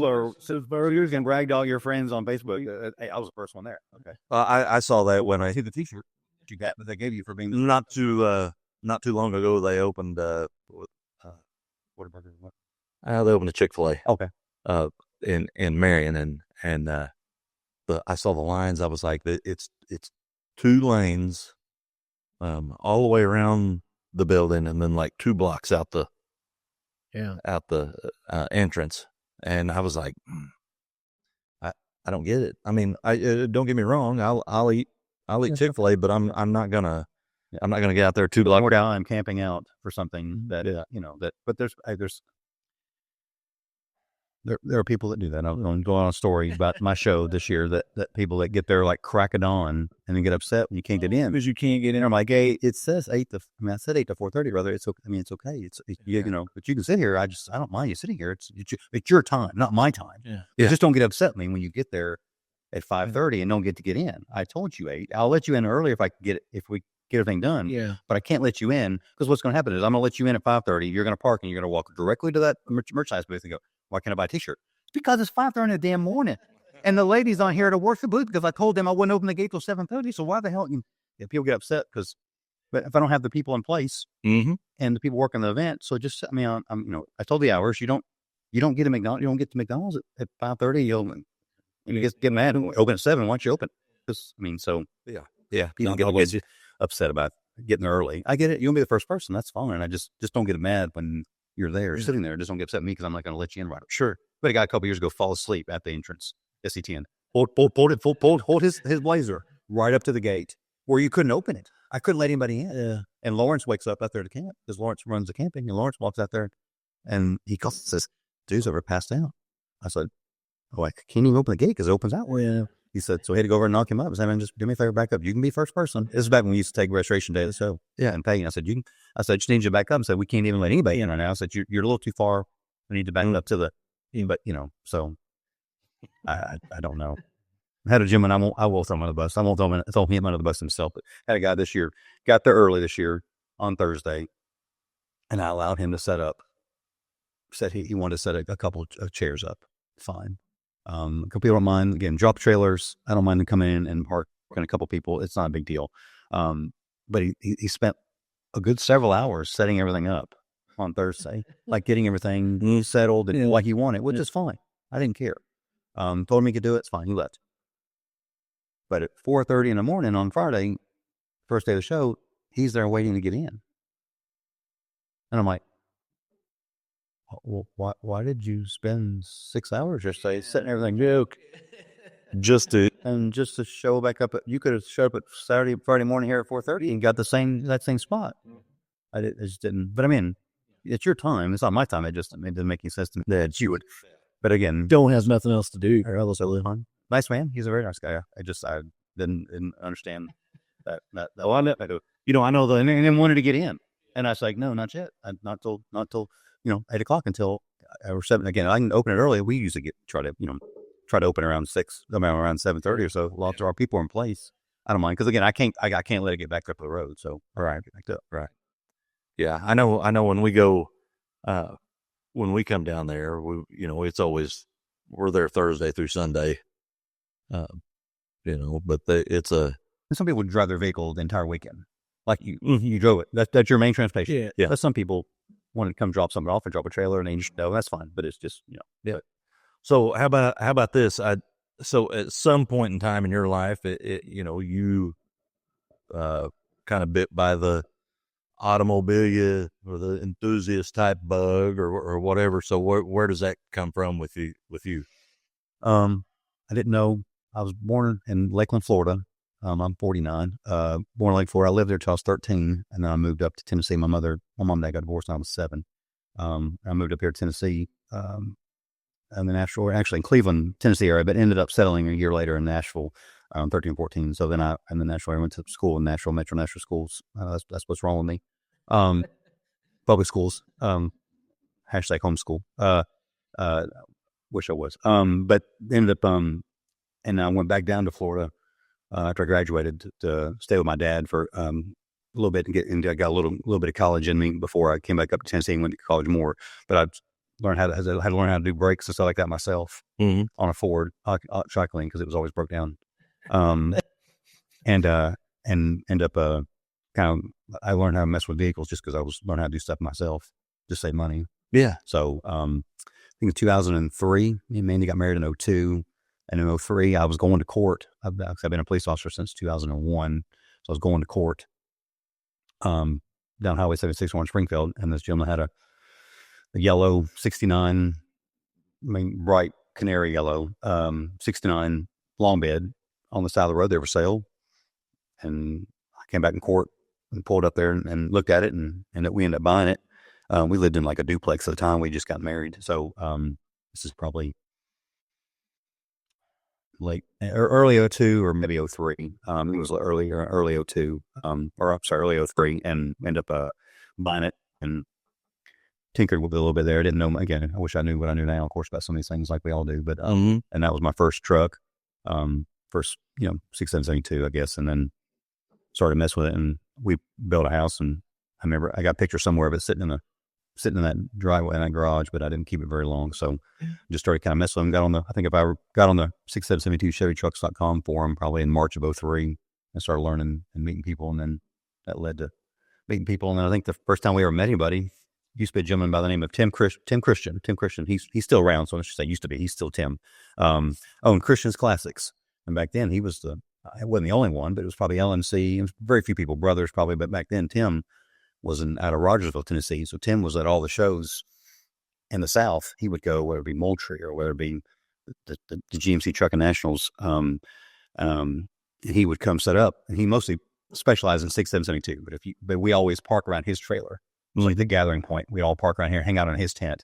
burgers and bragged all your friends on Facebook. Hey, I was the first one there. Okay. I saw that when I see the T-shirt you got that they gave you for being not too long ago. They opened What? They opened a Chick-fil-A. Okay. In Marion, and I saw the lines. I was like, it's 2 lanes, all the way around the building, and then like 2 blocks out the entrance. And I was like, I don't get it. I mean, don't get me wrong. I'll eat Chick-fil-A, but I'm not gonna get out there 2 blocks. More down, I'm camping out for something that But there are people that do that. I'm going to go on a story about my show this year that people that get there like crack of dawn and then get upset when you can't get in because you can't get in. I'm like, hey, it says 8 to 4:30, brother. It's okay. I mean, it's okay. But you can sit here. I don't mind you sitting here. It's your time, not my time. Yeah. Just don't get upset at me when you get there at 5:30 and don't get to get in. I told you 8. I'll let you in earlier if we get everything done. Yeah. But I can't let you in because what's going to happen is I'm going to let you in at 5:30. You're going to park and you're going to walk directly to that merchandise booth and go, why can't I buy a t-shirt? It's because it's 5:30 in the damn morning. And the ladies on here to work the booth because I told them I wouldn't open the gate till 7:30. So why the hell? People get upset but if I don't have the people in place and the people working the event, so just, I told the hours, you don't get to McDonald's, you don't get to McDonald's at 5:30. You get mad and open at 7. Why don't you open? People get upset about getting there early. I get it. You're gonna be the first person. That's fine. I just don't get mad when you're there sitting there. Just don't get upset at me because I'm not going to let you in right away. Sure. But a guy a couple years ago fall asleep at the entrance. SC10. Hold his blazer right up to the gate where you couldn't open it. I couldn't let anybody in. Yeah. And Lawrence wakes up out there to camp because Lawrence runs the camping, and Lawrence walks out there and he calls and says, dude's over passed out. I said, I can't even open the gate because it opens out. Yeah. He said, so he had to go over and knock him up. I said, man, just do me a favor, back up. You can be first person. This is back when we used to take registration day of the show. Yeah. And pay. I said, just need you to back up. I said, we can't even let anybody in right now. I said, you're a little too far. We need to back up to the, but so I don't know. I had a gentleman, I will throw him under the bus. I won't throw him under the bus himself, but I had a guy this year, got there early this year on Thursday, and I allowed him to said he wanted to set a couple of chairs up. Fine. A couple people don't mind, again, drop trailers. I don't mind them coming in and parking a couple people. It's not a big deal. But he spent a good several hours setting everything up on Thursday, like getting everything settled and like he wanted, which is fine. I didn't care. Told him he could do it. It's fine. He left. But at 4:30 in the morning on Friday, first day of the show, he's there waiting to get in. And I'm like, well, why did you spend 6 hours yesterday setting everything just to show back up? You could have showed up at Friday morning here at 4:30 and got that same spot. I just didn't. But I mean, it's your time. It's not my time. It didn't make any sense to me that you would. But again, don't have nothing else to do. Nice man. He's a very nice guy. I didn't understand that. Well, I know and then wanted to get in, and I was like, no, not yet. Not till 8 o'clock until or 7. Again, I can open it early. We usually try to open around 6, around 7:30 or so. Lots of our people are in place. I don't mind because again, I can't let it get back up the road. So all right, back up. Right. Yeah, I know. When we go, when we come down there, it's always we're there Thursday through Sunday. But and some people drive their vehicle the entire weekend, like you drove it. That's your main transportation. Yeah. But some people want to come drop something off and drop a trailer, and they just that's fine. But it's just Yeah. So how about this? So at some point in time in your life, you kind of bit by the automobilia or the enthusiast type bug or whatever. So where does that come from with you? I didn't know. I was born in Lakeland, Florida. I'm 49. Born in Lake Florida. I lived there till I was 13, and then I moved up to Tennessee. My mom and dad got divorced when I was 7. I moved up here to Tennessee, and then actually in Cleveland, Tennessee area, but ended up settling a year later in Nashville, 13, 14. So then in the Nashville area, went to school in Nashville, Metro Nashville schools. That's what's wrong with me. Public schools, hashtag homeschool. Wish I was. But ended up, and I went back down to Florida after I graduated to stay with my dad for a little bit and I got a little bit of college in me before I came back up to Tennessee and went to college more. But I learned how to do brakes and stuff like that myself on a Ford cycling because it was always broke down. And end up I learned how to mess with vehicles just because I was learning how to do stuff myself, just save money. Yeah. So I think in 2003, me and Mandy got married in 02. And in 03, I was going to court. I've been a police officer since 2001. So I was going to court down Highway 761 in Springfield. And this gentleman had a yellow 69, bright canary yellow 69 long bed on the side of the road there for sale. And I came back in court and pulled up there and looked at it, and we ended up buying it. We lived in like a duplex at the time. We just got married. So this is probably late or early 02 or maybe 03. It was early 02, or I'm sorry, early 03, and end up buying it and tinkered with it a little bit there. I didn't know, again, I wish I knew what I knew now, of course, about some of these things like we all do. But and that was my first truck, first, 6772, I guess, and then started messing with it, and we built a house. And I remember I got a picture somewhere of it sitting in that driveway in that garage, but I didn't keep it very long. So just started kind of messing with them. I think if I got on the 6772 ChevyTrucks.com forum probably in March of 03 and started learning and meeting people. And then that led to meeting people. And then I think the first time we ever met anybody used to be a gentleman by the name of Tim Christian. He's still around. So I should say used to be, he's still Tim, owned Christian's Classics. And back then he was I wasn't the only one, but it was probably LMC. It was very few people, brothers probably. But back then Tim was out of Rogersville, Tennessee. So Tim was at all the shows in the South. He would go, whether it be Moultrie or whether it be the GMC Truckin' Nationals. He would come set up, and he mostly specialized in 6772. But we always park around his trailer. It was like the gathering point. We all park around here, hang out on his tent.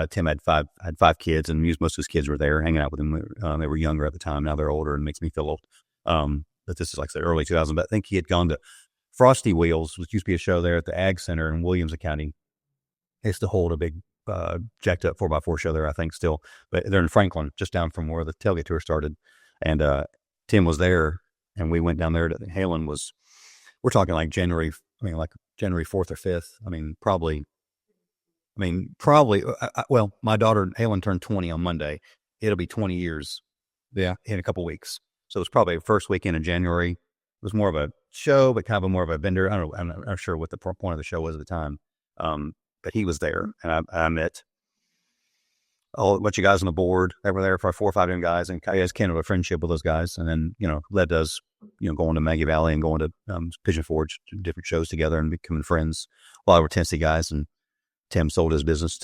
Tim had five kids, and most of his kids were there hanging out with him. They were younger at the time. Now they're older, and it makes me feel old. But this is like the early 2000s. But I think he had gone to Frosty Wheels, which used to be a show there at the Ag Center in Williams County. They used to hold a big jacked up 4x4 show there, I think, still. But they're in Franklin, just down from where the Tailgate Tour started. And Tim was there, and we went down there. Halen was, we're talking like January 4th or 5th. Well, my daughter, Halen, turned 20 on Monday. It'll be 20 years in a couple weeks. So it was probably the first weekend in January. It was more of a show, but kind of more of a vendor. I don't know. I'm not sure what the point of the show was at the time. But he was there, and I met a bunch of guys on the board that were there for 4 or 5 young guys, and I just kindled a friendship with those guys. And then, led us, going to Maggie Valley and going to Pigeon Forge, different shows together and becoming friends. While we're Tennessee guys, and Tim sold his business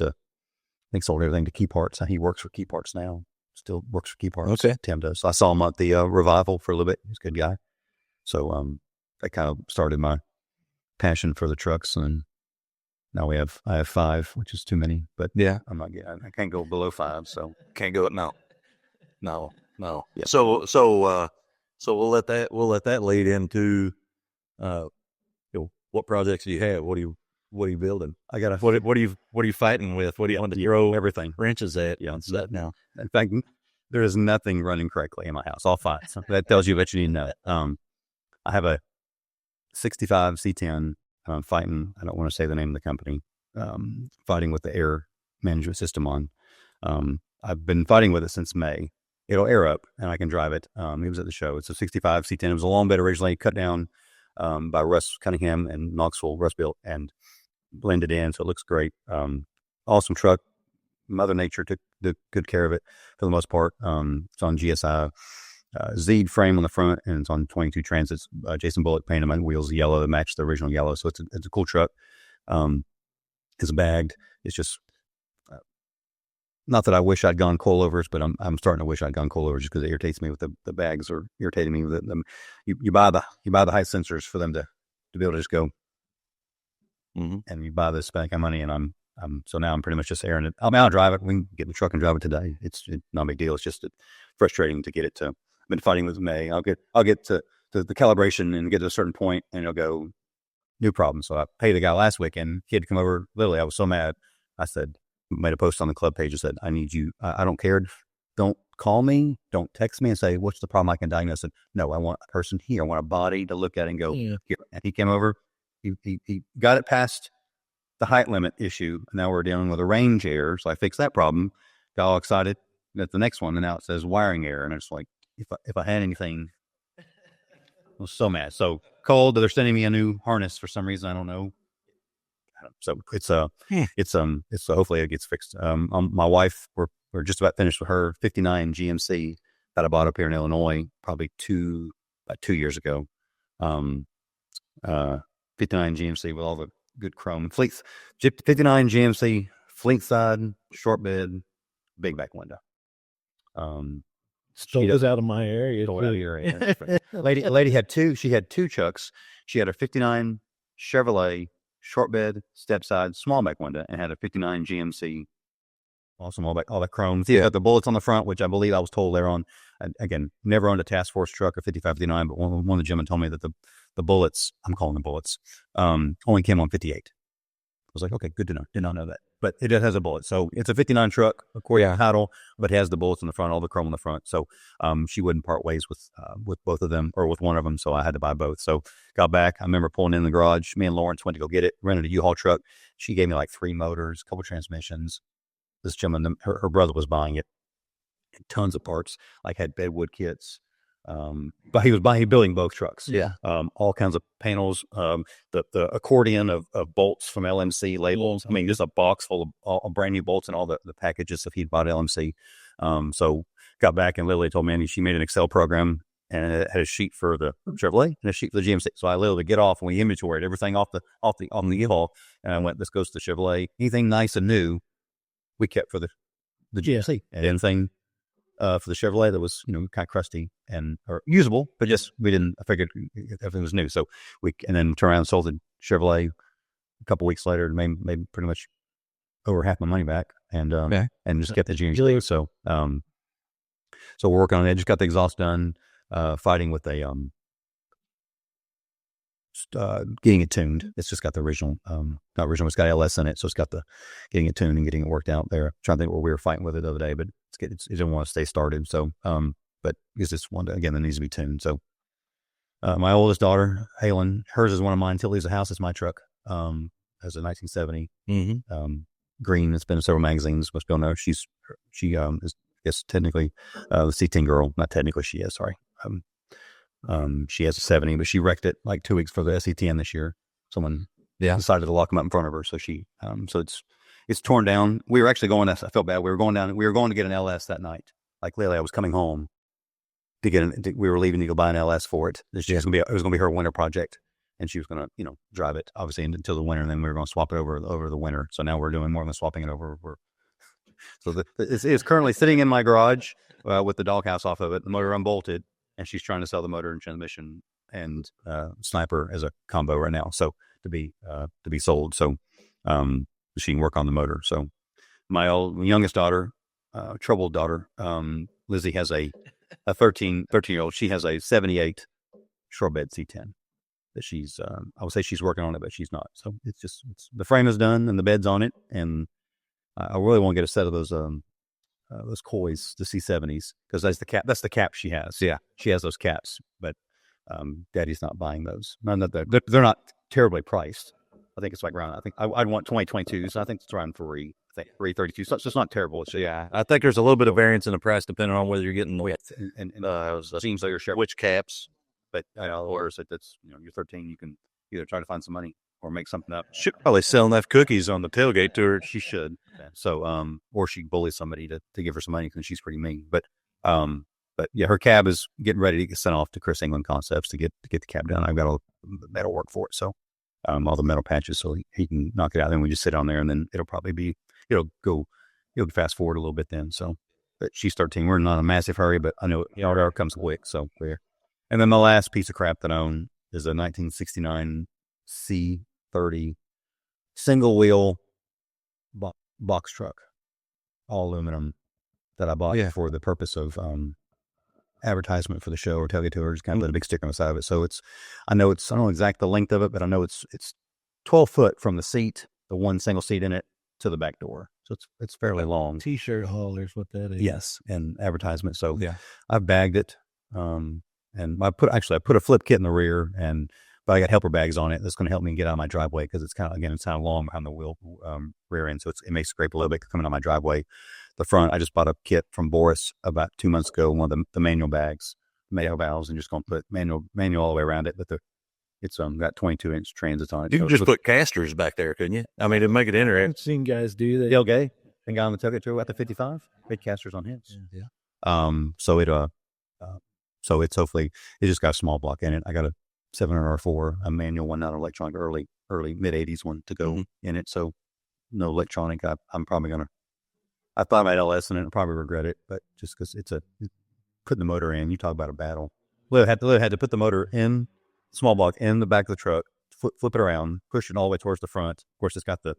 sold everything to Key Parts. He works for Key Parts now, still works for Key Parts. Okay. Tim does. So I saw him at the Revival for a little bit. He's a good guy. So that kind of started my passion for the trucks, and now I have 5, which is too many. But yeah, I can't go below 5. So can't go. No. Yeah. So we'll let that lead into what projects do you have? What are you building? I got what are you fighting with? What do you want to throw everything wrenches at? Yeah, it's that now. In fact, there is nothing running correctly in my house. All 5. So that tells you what you need to know. I have a 65 C10. I'm fighting. I don't want to say the name of the company. Fighting with the air management system on. I've been fighting with it since May. It'll air up, and I can drive it. He was at the show. It's a 65 C10. It was a long bed originally, cut down by Russ Cunningham and Knoxville, Russ built and blended in, so it looks great. Awesome truck. Mother Nature took good care of it for the most part. It's on GSI. Z'd frame on the front, and it's on 22 Transits. Jason Bullock painted my wheels yellow to match the original yellow, so it's a cool truck. It's bagged. It's just not that I wish I'd gone coilovers, but I'm starting to wish I'd gone coilovers just because it irritates me with the bags, or irritating me with them. You buy the height sensors for them to be able to just go, and you buy this back of money, and so now I'm pretty much just airing it. I'll drive it. We can get in the truck and drive it today. It's not a big deal. It's just frustrating to get it to. I've been fighting with May. I'll get to the calibration and get to a certain point, and it'll go new problem. So I paid the guy last weekend. He had to come over. Literally, I was so mad. I made a post on the club page and said, I need you. I don't care. Don't call me. Don't text me and say, what's the problem? I can diagnose it. No, I want a person here. I want a body to look at and go, here. And he came over. He got it past the height limit issue. And now we're dealing with a range error. So I fixed that problem. Got all excited. That's the next one. And now it says wiring error. And it's like, if I had anything, I was so mad. So cold. They're sending me a new harness for some reason. I don't know So it's hopefully it gets fixed. My wife, we're just about finished with her 59 GMC that I bought up here in Illinois, probably about 2 years ago. 59 GMC with all the good chrome. 59 GMC, fleet side, short bed, big back window. Stole this out of my area. Stole out of your area. Lady had two. She had two Chucks. She had a 59 Chevrolet short bed, step side, small back window, and had a 59 GMC. Awesome, all that chrome. Yeah, the bullets on the front, which I believe I was told they're on. Again, never owned a task force truck or 5559, but one of the gentlemen told me that the bullets, I'm calling them bullets, only came on 58. I was like, okay, good to know. Did not know that. But it has a bullet. So it's a 59 truck, according to title, but it has the bullets in the front, all the chrome on the front. So she wouldn't part ways with both of them or with one of them. So I had to buy both. So got back. I remember pulling in the garage. Me and Lawrence went to go get it, rented a U-Haul truck. She gave me like 3 motors, a couple transmissions. This gentleman, her brother was buying it. Tons of parts, like had bedwood kits. But he was building both trucks. Yeah. All kinds of panels, the accordion of bolts from LMC labels. I mean, just a box full of all brand new bolts and all the packages if he'd bought LMC. So got back and literally told me she made an Excel program and it had a sheet for the Chevrolet and a sheet for the GMC. So I literally get off and we inventoried everything on the U-Haul, and I went, this goes to the Chevrolet. Anything nice and new, we kept for the GMC, and anything for the Chevrolet that was, kind of crusty or usable, but just I figured everything was new. So and then turned around and sold the Chevrolet a couple weeks later and made pretty much over half my money back, and just kept the GMC. So so we're working on it. Just got the exhaust done, fighting with getting it tuned. It's just got the original, not original, it's got LS in it. So it's got the getting it tuned and getting it worked out there. I'm trying to think where we were fighting with it the other day, but it didn't want to stay started. So, but it's just one, again, that needs to be tuned. So, my oldest daughter, Halen, hers is one of mine until leaves the house. It's my truck. As a 1970, green. It's been in several magazines. Most people know she is, I guess, technically, the C10 girl. Not technically, she is. Sorry. She has a 70, but she wrecked it like 2 weeks for the SE10 this year. Someone decided to lock them up in front of her. So so it's torn down. We were actually going, I felt bad. We were going to get an LS that night. Like literally I was coming home we were leaving to go buy an LS for it. It was going to be her winter project, and she was going to, drive it obviously until the winter. And then we were going to swap it over the winter. So now we're doing more than swapping it over. It's currently sitting in my garage with the doghouse off of it, the motor unbolted. And she's trying to sell the motor and transmission and sniper as a combo right now. So to be sold. So she can work on the motor. So my youngest daughter, troubled daughter, Lizzie has a 13-year-old. She has a 78 short bed C10 that she's, I would say she's working on it, but she's not. So it's the frame is done and the bed's on it. And I really want to get a set of those coys, the C70s, because that's the cap she has. Yeah, she has those caps, but Daddy's not buying those. They're not terribly priced. I think it's like around. I think I'd want 2022, so I think it's around 332. So it's just not terrible. I think there's a little bit of variance in the price depending on whether you're getting seems like you're sure which caps. But or that's you're 13, you can either try to find some money or make something up. Should probably sell enough cookies on the tailgate to her. She should. So, or she bullies somebody to give her some money because she's pretty mean. But yeah, her cab is getting ready to get sent off to Chris England Concepts to get the cab done. I've got all the metal work for it. So, all the metal patches, so he can knock it out. Then we just sit on there, and then it'll fast forward a little bit then. So, but she's 13. We're not in a massive hurry, but I know it all comes quick. So we're, and then the last piece of crap that I own is a 1969 C30 single wheel box truck, all aluminum, that I bought for the purpose of advertisement for the show or tailgate tour. Just kind of put a big sticker on the side of it. So I don't know exact the length of it, but I know it's 12 foot from the seat, the one single seat in it, to the back door. So it's fairly long. T-shirt haulers, what that is. Yes, and advertisement. So I've bagged it, and I put a flip kit in the rear, but I got helper bags on it. That's going to help me get out of my driveway because it's kind of long behind the wheel rear end, so it may scrape a little bit coming out of my driveway. The front, I just bought a kit from Boris about 2 months ago, one of the manual bags, manual valves, and just going to put manual all the way around it. But It's got 22-inch transits on it. You So could just put casters back there, couldn't you? I mean, it'd make it interesting. I've seen guys do that. Tailgate, and guy on the tailgate tour at the 55, big casters on his. Yeah. So it's hopefully it just got a small block in it. I got a 700R4, a manual one, not electronic, early mid 80s one to go in it. So no electronic. I'm probably gonna. I thought about LS in it. I'll probably regret it, but just because putting the motor in. You talk about a battle. Lou had to put the motor in small block in the back of the truck, flip it around, push it all the way towards the front. Of course, it's got the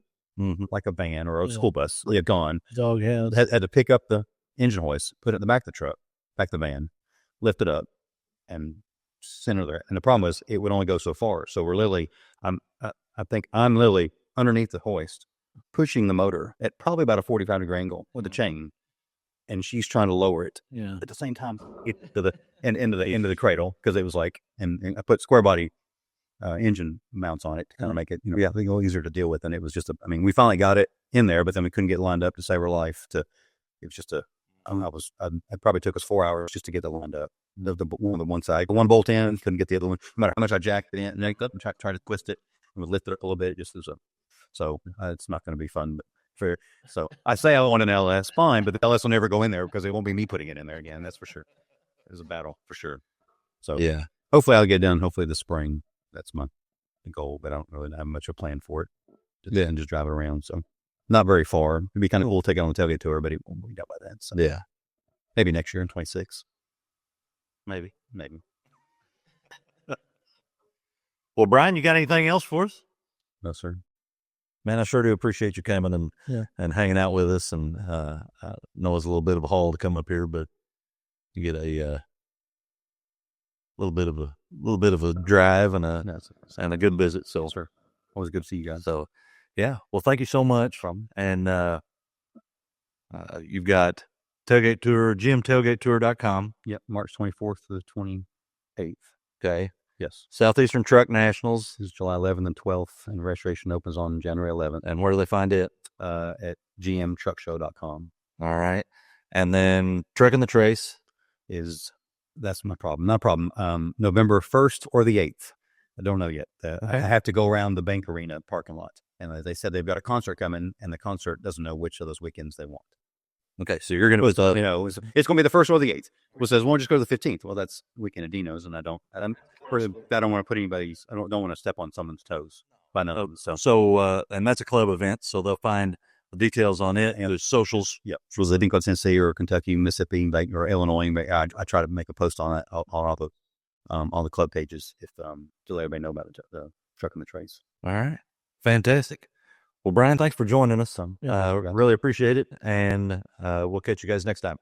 like a van or a school bus, gone. Doghouse. Had to pick up the engine hoist, put it in the back of the truck, back of the van, lift it up, and center there. And the problem was it would only go so far. So we're literally, I think I'm literally underneath the hoist, pushing the motor at probably about a 45-degree angle with the chain, and she's trying to lower it. Yeah. At the same time, get to the into the cradle, because it was like, and I put square body engine mounts on it to kind of make it, a little easier to deal with. And it was just we finally got it in there, but then we couldn't get lined up to save our life. It was just it probably took us 4 hours just to get it lined up. The one side, one bolt in, couldn't get the other one. No matter how much I jacked it in, and tried to twist it, and would lift it up a little bit. Just as it's not going to be fun. But so I say I want an LS, fine, but the LS will never go in there because it won't be me putting it in there again. That's for sure. It was a battle for sure. So yeah, hopefully I'll get done. Hopefully this spring. That's my goal, but I don't really have much of a plan for it. And just drive it around. So not very far. It'd be kind of cool to take it on the tailgate tour, but it won't be done by then. So yeah, maybe next year in 26. maybe. Well, Bryan, you got anything else for us? No, sir. Man, I sure do appreciate you coming and hanging out with us. And I know it's a little bit of a haul to come up here, but you get a little bit of a drive and a good visit. So, sir, always good to see you guys. So, yeah. Well, thank you so much. And you've got Tailgate Tour, GMTailgateTour.com. Yep, March 24th to the 28th. Okay. Yes. Southeastern Truck Nationals. This is July 11th and 12th, and registration opens on January 11th. And where do they find it? At gmtruckshow.com. All right. And then Truckin' the Trace that's my problem. Not a problem. November 1st or the 8th. I don't know yet. I have to go around the Bank Arena parking lot. And they said they've got a concert coming, and the concert doesn't know which of those weekends they want. Okay, so you're going to put it's going to be the 1st or the 8th. Well, says, why don't you just go to the 15th? Well, that's weekend of Dino's, and I don't want to put anybody's, I don't want to step on someone's toes by nothing. So, and that's a club event, so they'll find the details on it and the socials. Yep. So was it in Tennessee or Kentucky, Mississippi, or Illinois? I try to make a post on it on all the club pages to let everybody know about the Truckin' the Trace. All right. Fantastic. Well, Bryan, thanks for joining us. Really appreciate it. And we'll catch you guys next time.